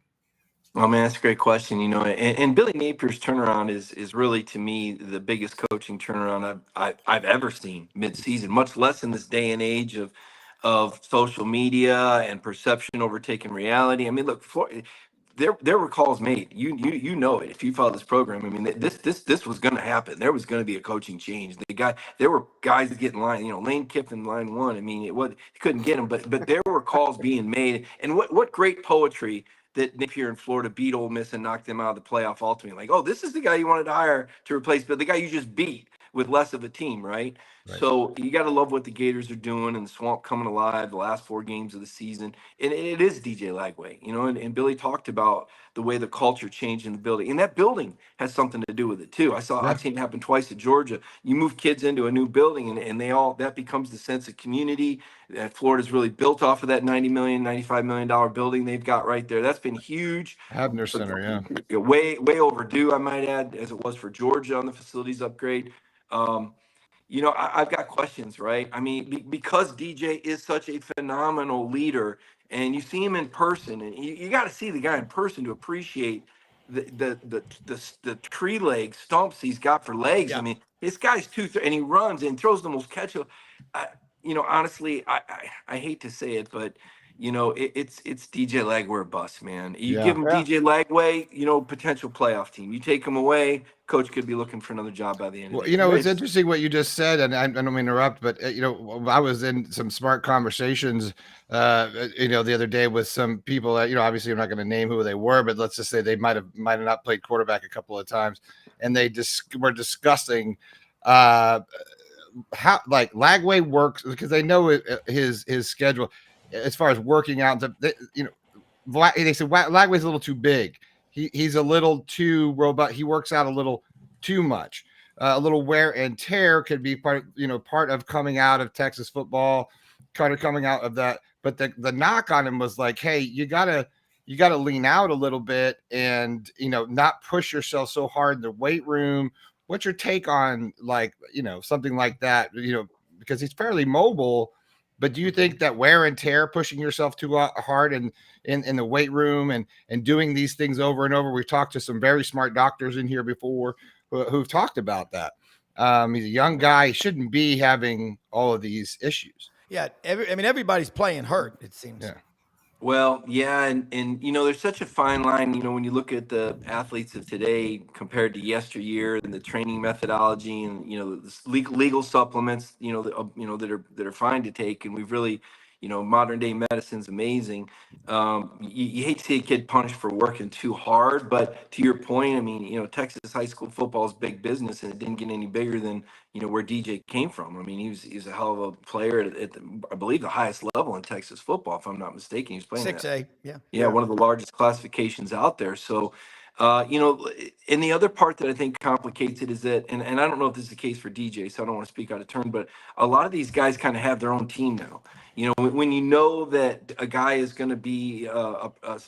Oh man, that's a great question. And Billy Napier's turnaround is really, to me, the biggest coaching turnaround I've ever seen mid-season. Much less in this day and age of social media and perception overtaking reality. I mean, look, there were calls made. You know it if you follow this program. I mean, this was going to happen. There was going to be a coaching change. There were guys that get in line. Lane Kiffin, line one. I mean, he couldn't get him, but there were calls being made. And what great poetry that Napier in Florida beat Ole Miss and knocked them out of the playoff ultimately. Like, oh, this is the guy you wanted to hire to replace, but the guy you just beat with less of a team, right? So you got to love what the Gators are doing and the Swamp coming alive the last 4 games of the season. And it is DJ Lagway, and Billy talked about the way the culture changed in the building. And that building has something to do with it too. I've seen it happen twice at Georgia. You move kids into a new building and that becomes the sense of community. Florida's really built off of that $90 million, $95 million building they've got right there. That's been huge. Abner Center, yeah. Way overdue, I might add, as it was for Georgia on the facilities upgrade. I've got questions, right? I mean, because DJ is such a phenomenal leader, and you see him in person, and you got to see the guy in person to appreciate the tree leg stumps he's got for legs. Yeah. I mean, this guy's and he runs and throws the most catch. Honestly, I hate to say it, but it's DJ Lagway or bust, man. You give him DJ Lagway, potential playoff team. You take him away, coach could be looking for another job by the end of the year. It's interesting what you just said, and I don't mean to interrupt, but I was in some smart conversations, the other day with some people that, obviously I'm not going to name who they were, but let's just say they might have not played quarterback a couple of times, and they were discussing how like Lagway works because they know his schedule as far as working out. They said Lagway's a little too big. He's a little too robust. He works out a little too much. A little wear and tear could be part of coming out of Texas football, kind of coming out of that. But the knock on him was like, hey, you gotta lean out a little bit and not push yourself so hard in the weight room. What's your take on something like that? Because he's fairly mobile. But do you think that wear and tear, pushing yourself too hard in the weight room and doing these things over and over? We've talked to some very smart doctors in here before who've talked about that. He's a young guy. He shouldn't be having all of these issues. Yeah. Everybody's playing hurt, it seems. Yeah. Well, yeah, and there's such a fine line, when you look at the athletes of today compared to yesteryear and the training methodology and the legal supplements, that are fine to take, and we've really, modern day medicine's amazing. You hate to see a kid punished for working too hard, but to your point, I mean, Texas high school football is big business, and it didn't get any bigger than where DJ came from. I mean, he was a hell of a player at I believe the highest level in Texas football, if I'm not mistaken. He was playing 6A, one of the largest classifications out there. So, and the other part that I think complicates it is that, and I don't know if this is the case for DJ, so I don't want to speak out of turn, but a lot of these guys kind of have their own team now. When you know that a guy is going to be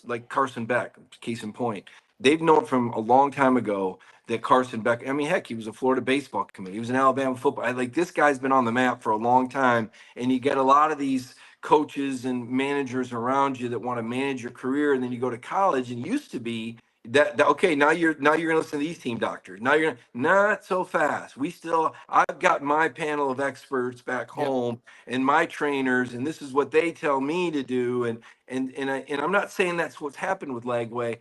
like Carson Beck, case in point, they've known from a long time ago that Carson Beck, I mean, heck, he was a Florida baseball committee. He was an Alabama football. This guy's been on the map for a long time, and you get a lot of these coaches and managers around you that want to manage your career, and then you go to college, and it used to be that okay, now you're gonna listen to these team doctors. Now you're not so fast. I've got my panel of experts back home and my trainers, and this is what they tell me to do. And I'm not saying that's what's happened with Lagway,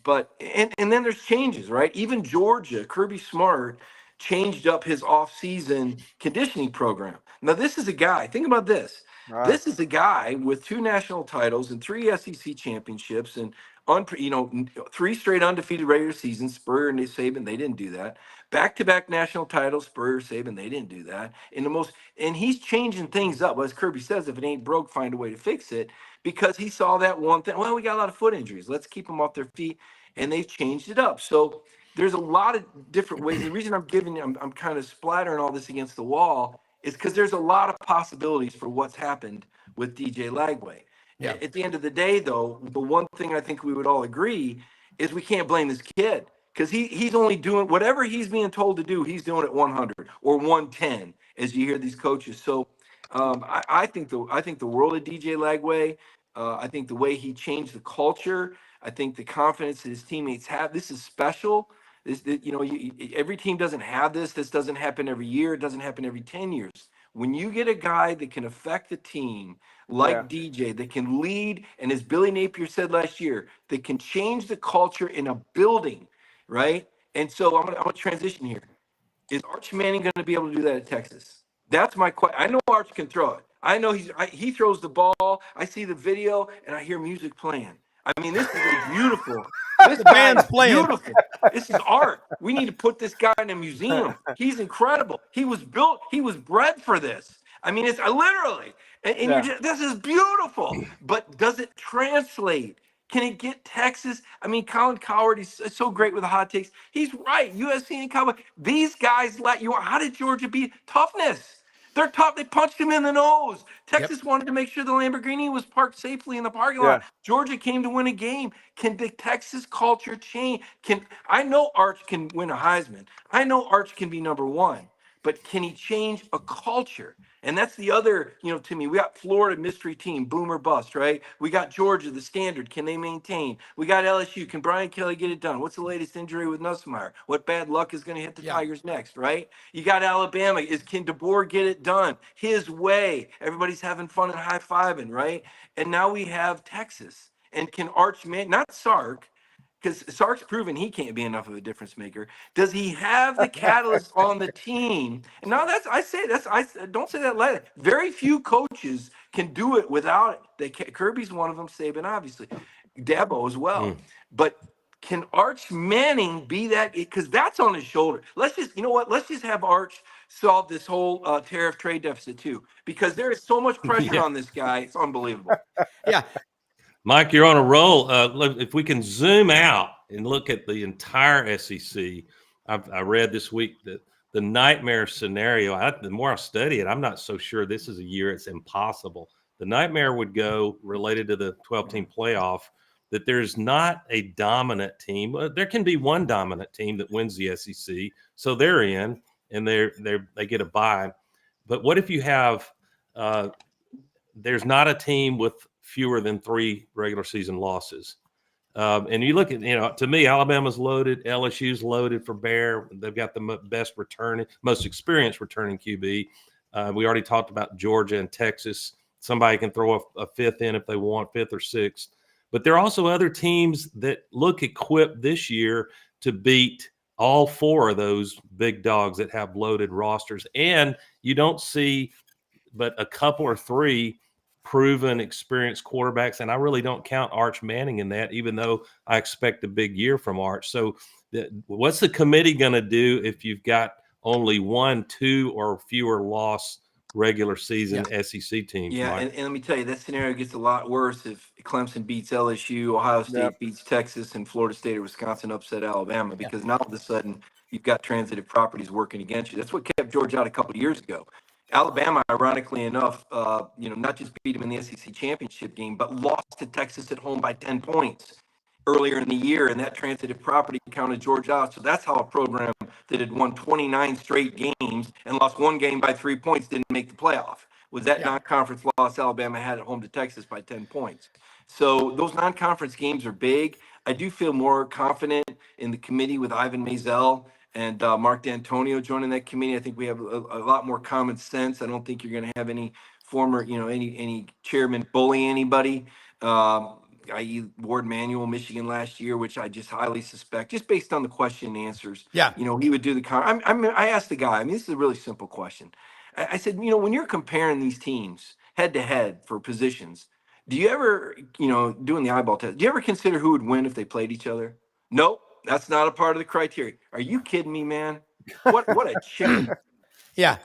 but then there's changes, right? Even Georgia, Kirby Smart changed up his off-season conditioning program. Now this is a guy. Think about this. Right. This is a guy with 2 national titles and 3 SEC championships and 3 straight undefeated regular seasons. Spurrier and Saban, they didn't do that. Back-to-back national titles. Spurrier, Saban, they didn't do that. And he's changing things up. As Kirby says, if it ain't broke, find a way to fix it. Because he saw that one thing. Well, we got a lot of foot injuries. Let's keep them off their feet. And they've changed it up. So there's a lot of different ways. The reason I'm kind of splattering all this against the wall is because there's a lot of possibilities for what's happened with DJ Lagway. Yeah. At the end of the day, though, the one thing I think we would all agree is we can't blame this kid, because he's only doing whatever he's being told to do. He's doing it 100 or 110, as you hear these coaches. So I think the world of DJ Lagway. I think the way he changed the culture. I think the confidence that his teammates have. This is special. Every team doesn't have this. This doesn't happen every year. It doesn't happen every 10 years. When you get a guy that can affect the team like DJ, that can lead, and as Billy Napier said last year, that can change the culture in a building, right? And so I'm gonna transition here. Is Arch Manning going to be able to do that at Texas? That's my question. I know Arch can throw it. I know he throws the ball. I see the video and I hear music playing. I mean, this is beautiful. This band's playing. Beautiful. This is art. We need to put this guy in a museum. He's incredible. He was bred for this. I mean, it's literally, this is beautiful. But does it translate? Can it get Texas? I mean, Colin Cowherd, he's so great with the hot takes. He's right. USC and Cowboy. These guys how did Georgia beat toughness? They're tough. They punched him in the nose. Texas wanted to make sure the Lamborghini was parked safely in the parking lot. Georgia came to win a game. Can the Texas culture change? I know Arch can win a Heisman. I know Arch can be number one. But can he change a culture? And that's the other, to me, we got Florida mystery team, boom or bust, right? We got Georgia, the standard. Can they maintain? We got LSU. Can Brian Kelly get it done? What's the latest injury with Nussmeier? What bad luck is going to hit the Tigers next, right? You got Alabama. Can DeBoer get it done his way? Everybody's having fun and high-fiving, right? And now we have Texas. And can Arch Manning, not Sark, because Sark's proven he can't be enough of a difference maker. Does he have the catalyst on the team? And now I don't say that lightly. Very few coaches can do it without it. Kirby's one of them, Saban obviously, Dabo as well. But can Arch Manning be that? Because that's on his shoulder. Let's just have Arch solve this whole tariff trade deficit too, because there is so much pressure on this guy. It's unbelievable. Mike, you're on a roll. Look, if we can zoom out and look at the entire SEC, I read this week that the nightmare scenario, the more I study it, I'm not so sure this is a year it's impossible. The nightmare would go related to the 12-team playoff, that there's not a dominant team. There can be one dominant team that wins the SEC, so they're in, and they get a bye. But what if you have there's not a team with fewer than 3 regular season losses? And you look at, to me, Alabama's loaded, LSU's loaded for Bear. They've got the most experienced returning QB. We already talked about Georgia and Texas. Somebody can throw a fifth in if they want, fifth or sixth. But there are also other teams that look equipped this year to beat all 4 of those big dogs that have loaded rosters. And you don't see but a couple or 3 proven, experienced quarterbacks, and I really don't count Arch Manning in that, even though I expect a big year from Arch. So what's the committee going to do if you've got only 1, 2, or fewer loss regular season SEC teams? Yeah, and let me tell you, that scenario gets a lot worse if Clemson beats LSU, Ohio State beats Texas, and Florida State or Wisconsin upset Alabama, because now all of a sudden you've got transitive properties working against you. That's what kept Georgia out a couple of years ago. Alabama, ironically enough, not just beat them in the SEC championship game, but lost to Texas at home by 10 points earlier in the year, and that transitive property counted Georgia out. So that's how a program that had won 29 straight games and lost 1 game by 3 points didn't make the playoff. Was that non-conference loss Alabama had at home to Texas by 10 points. So those non-conference games are big. I do feel more confident in the committee with Ivan Maisel and Mark D'Antonio joining that committee. I think we have a lot more common sense. I don't think you're going to have any former, any chairman bully anybody, i.e. Ward Manuel, Michigan last year, which I just highly suspect, just based on the question and answers. He would do the I asked the guy, this is a really simple question. I said, when you're comparing these teams head to head for positions, Do you ever, doing the eyeball test, do you ever consider who would win if they played each other? Nope, that's not a part of the criteria. Are you kidding me, man? What a chicken. Yeah.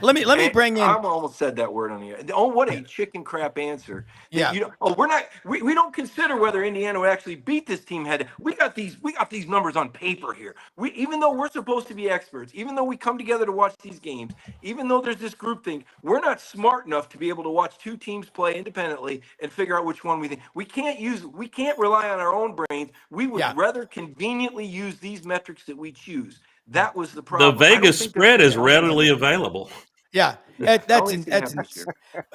Let me bring in. I almost said that word on the air. Oh, what a chicken crap answer. Yeah. We don't consider whether Indiana would actually beat this team head. We got these numbers on paper here. Even though we're supposed to be experts, even though we come together to watch these games, even though there's this group thing, we're not smart enough to be able to watch two teams play independently and figure out which one we think. We can't rely on our own brains. We would rather conveniently use these metrics that we choose. That was the problem. The Vegas spread is readily available. Yeah, that's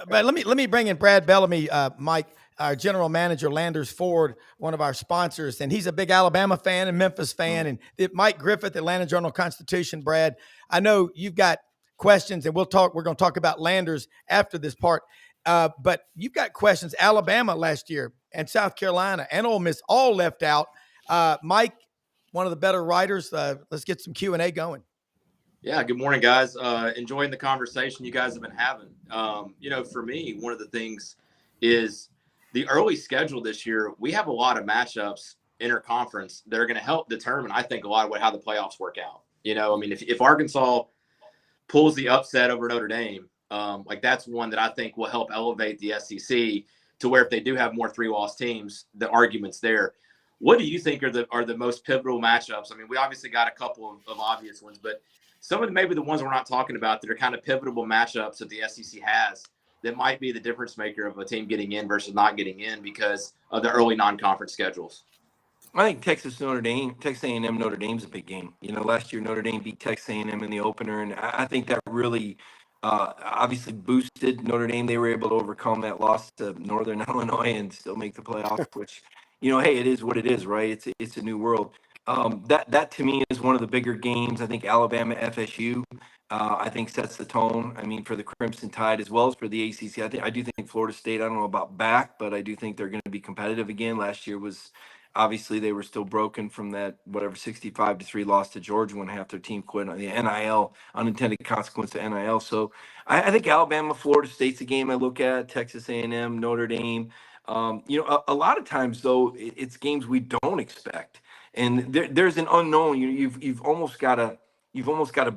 but let me bring in Brad Bellamy, Mike, our general manager, Landers Ford, one of our sponsors, and he's a big Alabama fan and Memphis fan, and Mike Griffith, Atlanta Journal-Constitution. Brad, I know you've got questions, and we're going to talk about Landers after this part, but you've got questions. Alabama last year and South Carolina and Ole Miss all left out. Mike, one of the better writers. Let's get some Q&A going. Yeah, good morning, guys. Enjoying the conversation you guys have been having. For me, one of the things is the early schedule this year. We have a lot of matchups interconference that are going to help determine, I think, a lot of how the playoffs work out. If Arkansas pulls the upset over Notre Dame, that's one that I think will help elevate the SEC to where if they do have more 3-loss teams, the argument's there. What do you think are the most pivotal matchups? We obviously got a couple of obvious ones, but some of maybe the ones we're not talking about that are kind of pivotal matchups that the SEC has that might be the difference maker of a team getting in versus not getting in because of the early non-conference schedules. I think Texas A&M Notre Dame's a big game. Last year Notre Dame beat Texas A&M in the opener, and I think that really obviously boosted Notre Dame. They were able to overcome that loss to Northern Illinois and still make the playoffs, which, hey, it is what it is, right? It's a new world. That to me is one of the bigger games. I think Alabama FSU, I think sets the tone. For the Crimson Tide as well as for the ACC. I do think Florida State. I don't know about back, but I do think they're going to be competitive again. Last year was obviously they were still broken from that 65-3 loss to Georgia when half their team quit on the NIL, unintended consequence of NIL. So I think Alabama, Florida State's a game I look at. Texas A&M, Notre Dame. A lot of times though it's games we don't expect. And there's an unknown. You've almost got to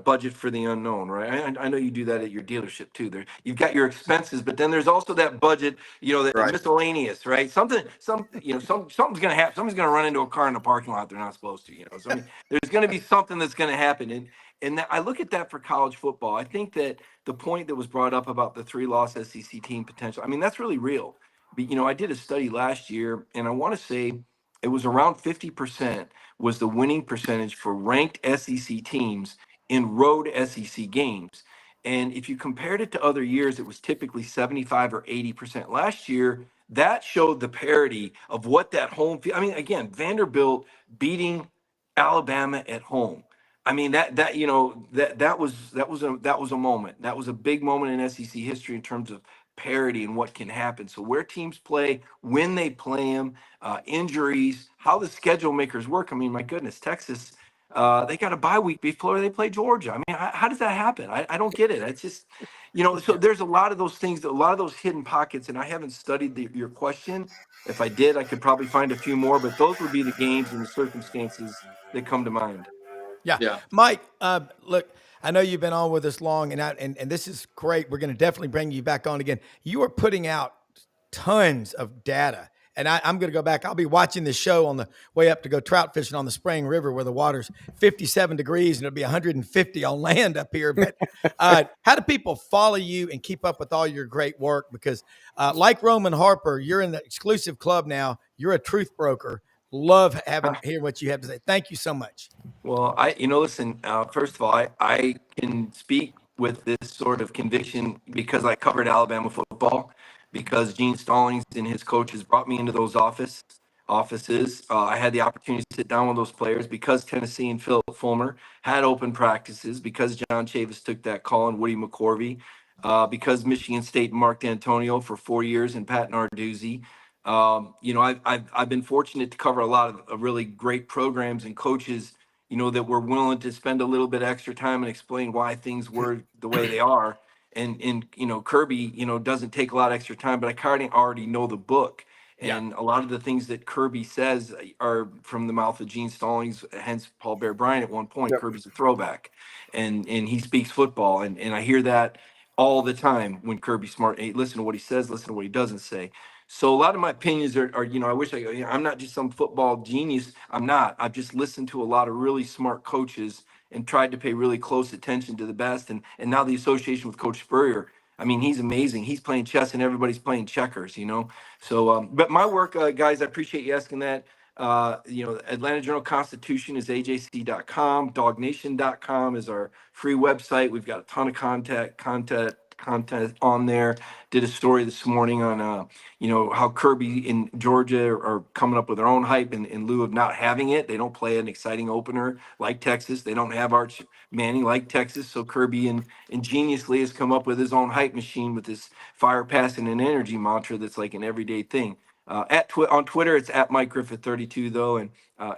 budget for the unknown, right? I know you do that at your dealership too. You've got your expenses, but then there's also that budget, that right. Miscellaneous, right? Something's gonna happen. Somebody's gonna run into a car in the parking lot they're not supposed to. So there's gonna be something that's gonna happen, and I look at that for college football. I think that the point that was brought up about the 3-loss SEC team potential, that's really real. But I did a study last year, and I want to say it was around 50% was the winning percentage for ranked SEC teams in road SEC games. And if you compared it to other years, it was typically 75 or 80%. Last year, that showed the parity of what that home field. Again, Vanderbilt beating Alabama at home. That was a moment. That was a big moment in SEC history in terms of parity and what can happen. So where teams play, when they play them, injuries, how the schedule makers work. My goodness, Texas, they got a bye week before they play Georgia. How does that happen? I don't get it. It's just, so there's a lot of those things, a lot of those hidden pockets, and I haven't studied your question. If I did, I could probably find a few more, but those would be the games and the circumstances that come to mind. Yeah. Mike, look, I know you've been on with us long, and this is great. We're going to definitely bring you back on again. You are putting out tons of data, and I'm going to go back. I'll be watching this show on the way up to go trout fishing on the Spring River where the water's 57 degrees and it'll be 150 on land up here. But how do people follow you and keep up with all your great work? Because like Roman Harper, you're in the exclusive club now. You're a truth broker. Love hear what you have to say. Thank you so much. Well, listen, first of all, I can speak with this sort of conviction because I covered Alabama football, because Gene Stallings and his coaches brought me into those offices. I had the opportunity to sit down with those players because Tennessee and Phil Fulmer had open practices, because John Chavis took that call and Woody McCorvey, because Michigan State and Mark D'Antonio for 4 years and Pat Narduzzi. I've been fortunate to cover a lot of really great programs and coaches, that were willing to spend a little bit extra time and explain why things were the way they are. And Kirby, doesn't take a lot of extra time, but I kind of already know the book. And a lot of the things that Kirby says are from the mouth of Gene Stallings, hence Paul Bear Bryant at one point. Yep. Kirby's a throwback, and he speaks football. And I hear that all the time when Kirby's smart. Hey, listen to what he says, listen to what he doesn't say. So a lot of my opinions are I wish I'm not just some football genius. I'm not. I've just listened to a lot of really smart coaches and tried to pay really close attention to the best. And now the association with Coach Spurrier, I mean, he's amazing. He's playing chess and everybody's playing checkers, So, but my work, guys, I appreciate you asking that. Atlanta Journal-Constitution is ajc.com. DogNation.com is our free website. We've got a ton of content on there. Did a story this morning on how Kirby in Georgia are coming up with their own hype in lieu of not having it. They don't play an exciting opener like Texas. They don't have Arch Manning like Texas. So Kirby ingeniously has come up with his own hype machine with this fire, passion, and energy mantra that's like an everyday thing. On Twitter, it's at Mike Griffith 32 though, and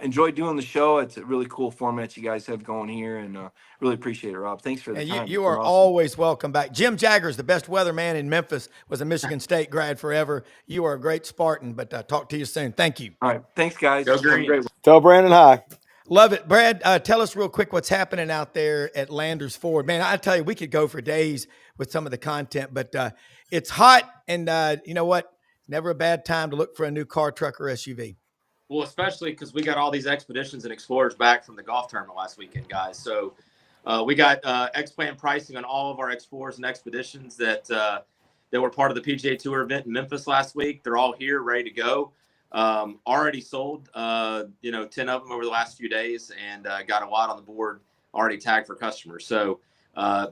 enjoy doing the show. It's a really cool format you guys have going here, and really appreciate it, Rob. Thanks for the time. You are awesome. Always welcome back. Jim Jaggers, the best weatherman in Memphis, was a Michigan State grad forever. You are a great Spartan, but talk to you soon. Thank you. All right, thanks, guys. Go Green. Tell Brandon hi. Love it. Brad, tell us real quick what's happening out there at Landers Ford. Man, I tell you, we could go for days with some of the content, but it's hot, and you know what? Never a bad time to look for a new car, truck, or SUV. Well, especially because we got all these Expeditions and Explorers back from the golf tournament last weekend, guys. So we got X-Plan pricing on all of our Explorers and Expeditions that were part of the PGA Tour event in Memphis last week. They're all here, ready to go. Already sold, 10 of them over the last few days, and got a lot on the board already tagged for customers. So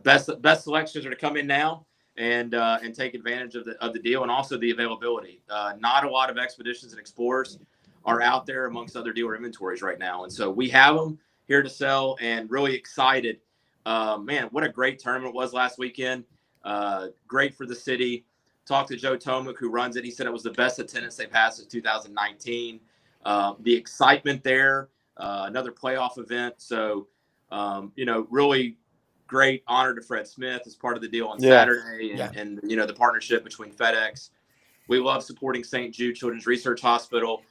best selections are to come in now and take advantage of the deal, and also the availability. Not a lot of Expeditions and Explorers are out there amongst other dealer inventories right now. And so we have them here to sell, and really excited. Man, what a great tournament it was last weekend. Great for the city. Talked to Joe Tomic, who runs it. He said it was the best attendance they've had since 2019. The excitement there, another playoff event. So, really great honor to Fred Smith as part of the deal on Saturday, and the partnership between FedEx. We love supporting St. Jude Children's Research Hospital.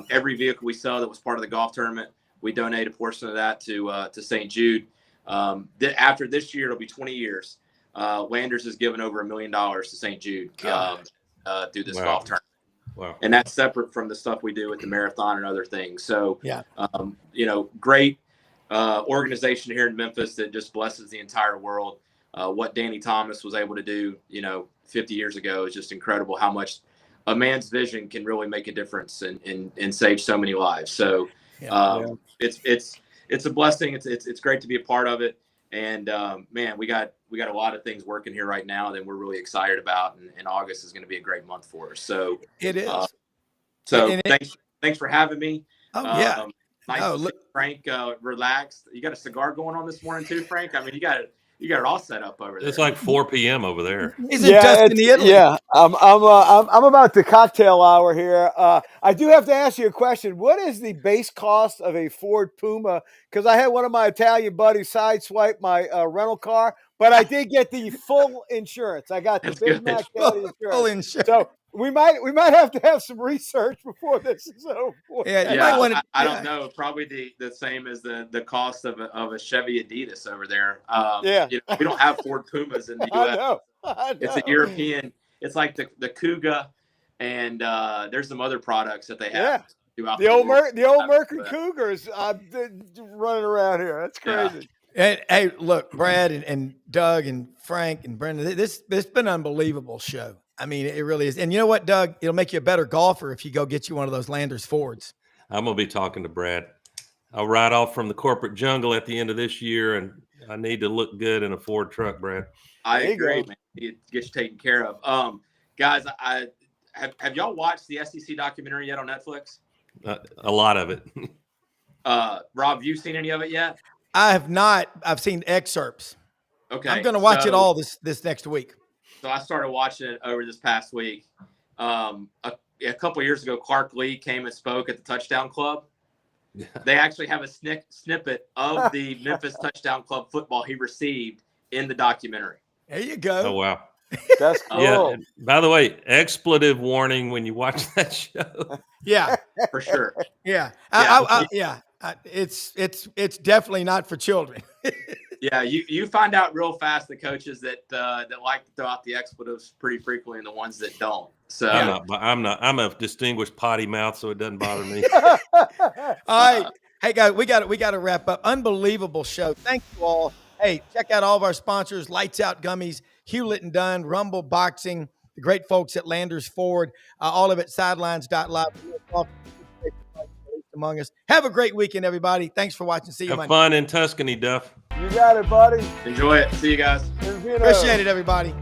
Every vehicle we sell that was part of the golf tournament, we donate a portion of that to St. Jude. After this year, it'll be 20 years. Landers has given over $1 million to St. Jude through this golf tournament. Wow. And that's separate from the stuff we do with the marathon and other things. So, great organization here in Memphis that just blesses the entire world. What Danny Thomas was able to do, 50 years ago is just incredible. How much a man's vision can really make a difference and save so many lives. So it's a blessing. It's great to be a part of it. And man, we got a lot of things working here right now that we're really excited about. And August is going to be a great month for us. So it is. Thanks for having me. Oh yeah. Nice to see Frank relaxed. You got a cigar going on this morning too, Frank? I mean, you got it all set up over there. It's like 4 p.m. over there. Is it just in Italy? Yeah, I'm about the cocktail hour here. I do have to ask you a question. What is the base cost of a Ford Puma? Because I had one of my Italian buddies sideswipe my rental car, but I did get the full insurance. I got the Big Mac insurance. Full insurance. So we might have to have some research before this is over. I don't know. Probably the same as the cost of a Chevy Adidas over there. We don't have Ford Pumas in the U.S. I know. It's a European. It's like the Kuga, and there's some other products that they have. The old Mercury Cougars running around here. That's crazy. And hey, look, Brad and Doug and Frank and Brendan, this has been an unbelievable show. I mean, it really is. And you know what, Doug? It'll make you a better golfer if you go get you one of those Landers Fords. I'm going to be talking to Brad. I'll ride off from the corporate jungle at the end of this year, and I need to look good in a Ford truck, Brad. I agree, man. Get you taken care of. Guys, have y'all watched the SEC documentary yet on Netflix? A lot of it. Rob, have you seen any of it yet? I have not. I've seen excerpts. Okay. I'm going to watch it all this next week. So I started watching it over this past week. A couple of years ago, Clark Lee came and spoke at the Touchdown Club. Yeah. They actually have a snippet of the Memphis Touchdown Club football he received in the documentary. There you go. Oh, wow. That's cool. Yeah. By the way, expletive warning when you watch that show. Yeah, For sure. yeah, it's definitely not for children. Yeah, you find out real fast the coaches that like to throw out the expletives pretty frequently, and the ones that don't. So I'm a distinguished potty mouth, so it doesn't bother me. All right, hey guys, we got to wrap up. Unbelievable show. Thank you all. Hey, check out all of our sponsors: Lights Out Gummies, Hewlett and Dunn, Rumble Boxing, the great folks at Landers Ford, all of it Sidelines.Live. Among us. Have a great weekend, everybody. Thanks for watching. See you Have Monday. fun in Tuscany, Duff. You got it, buddy. enjoy it. See you guys. Appreciate it, everybody.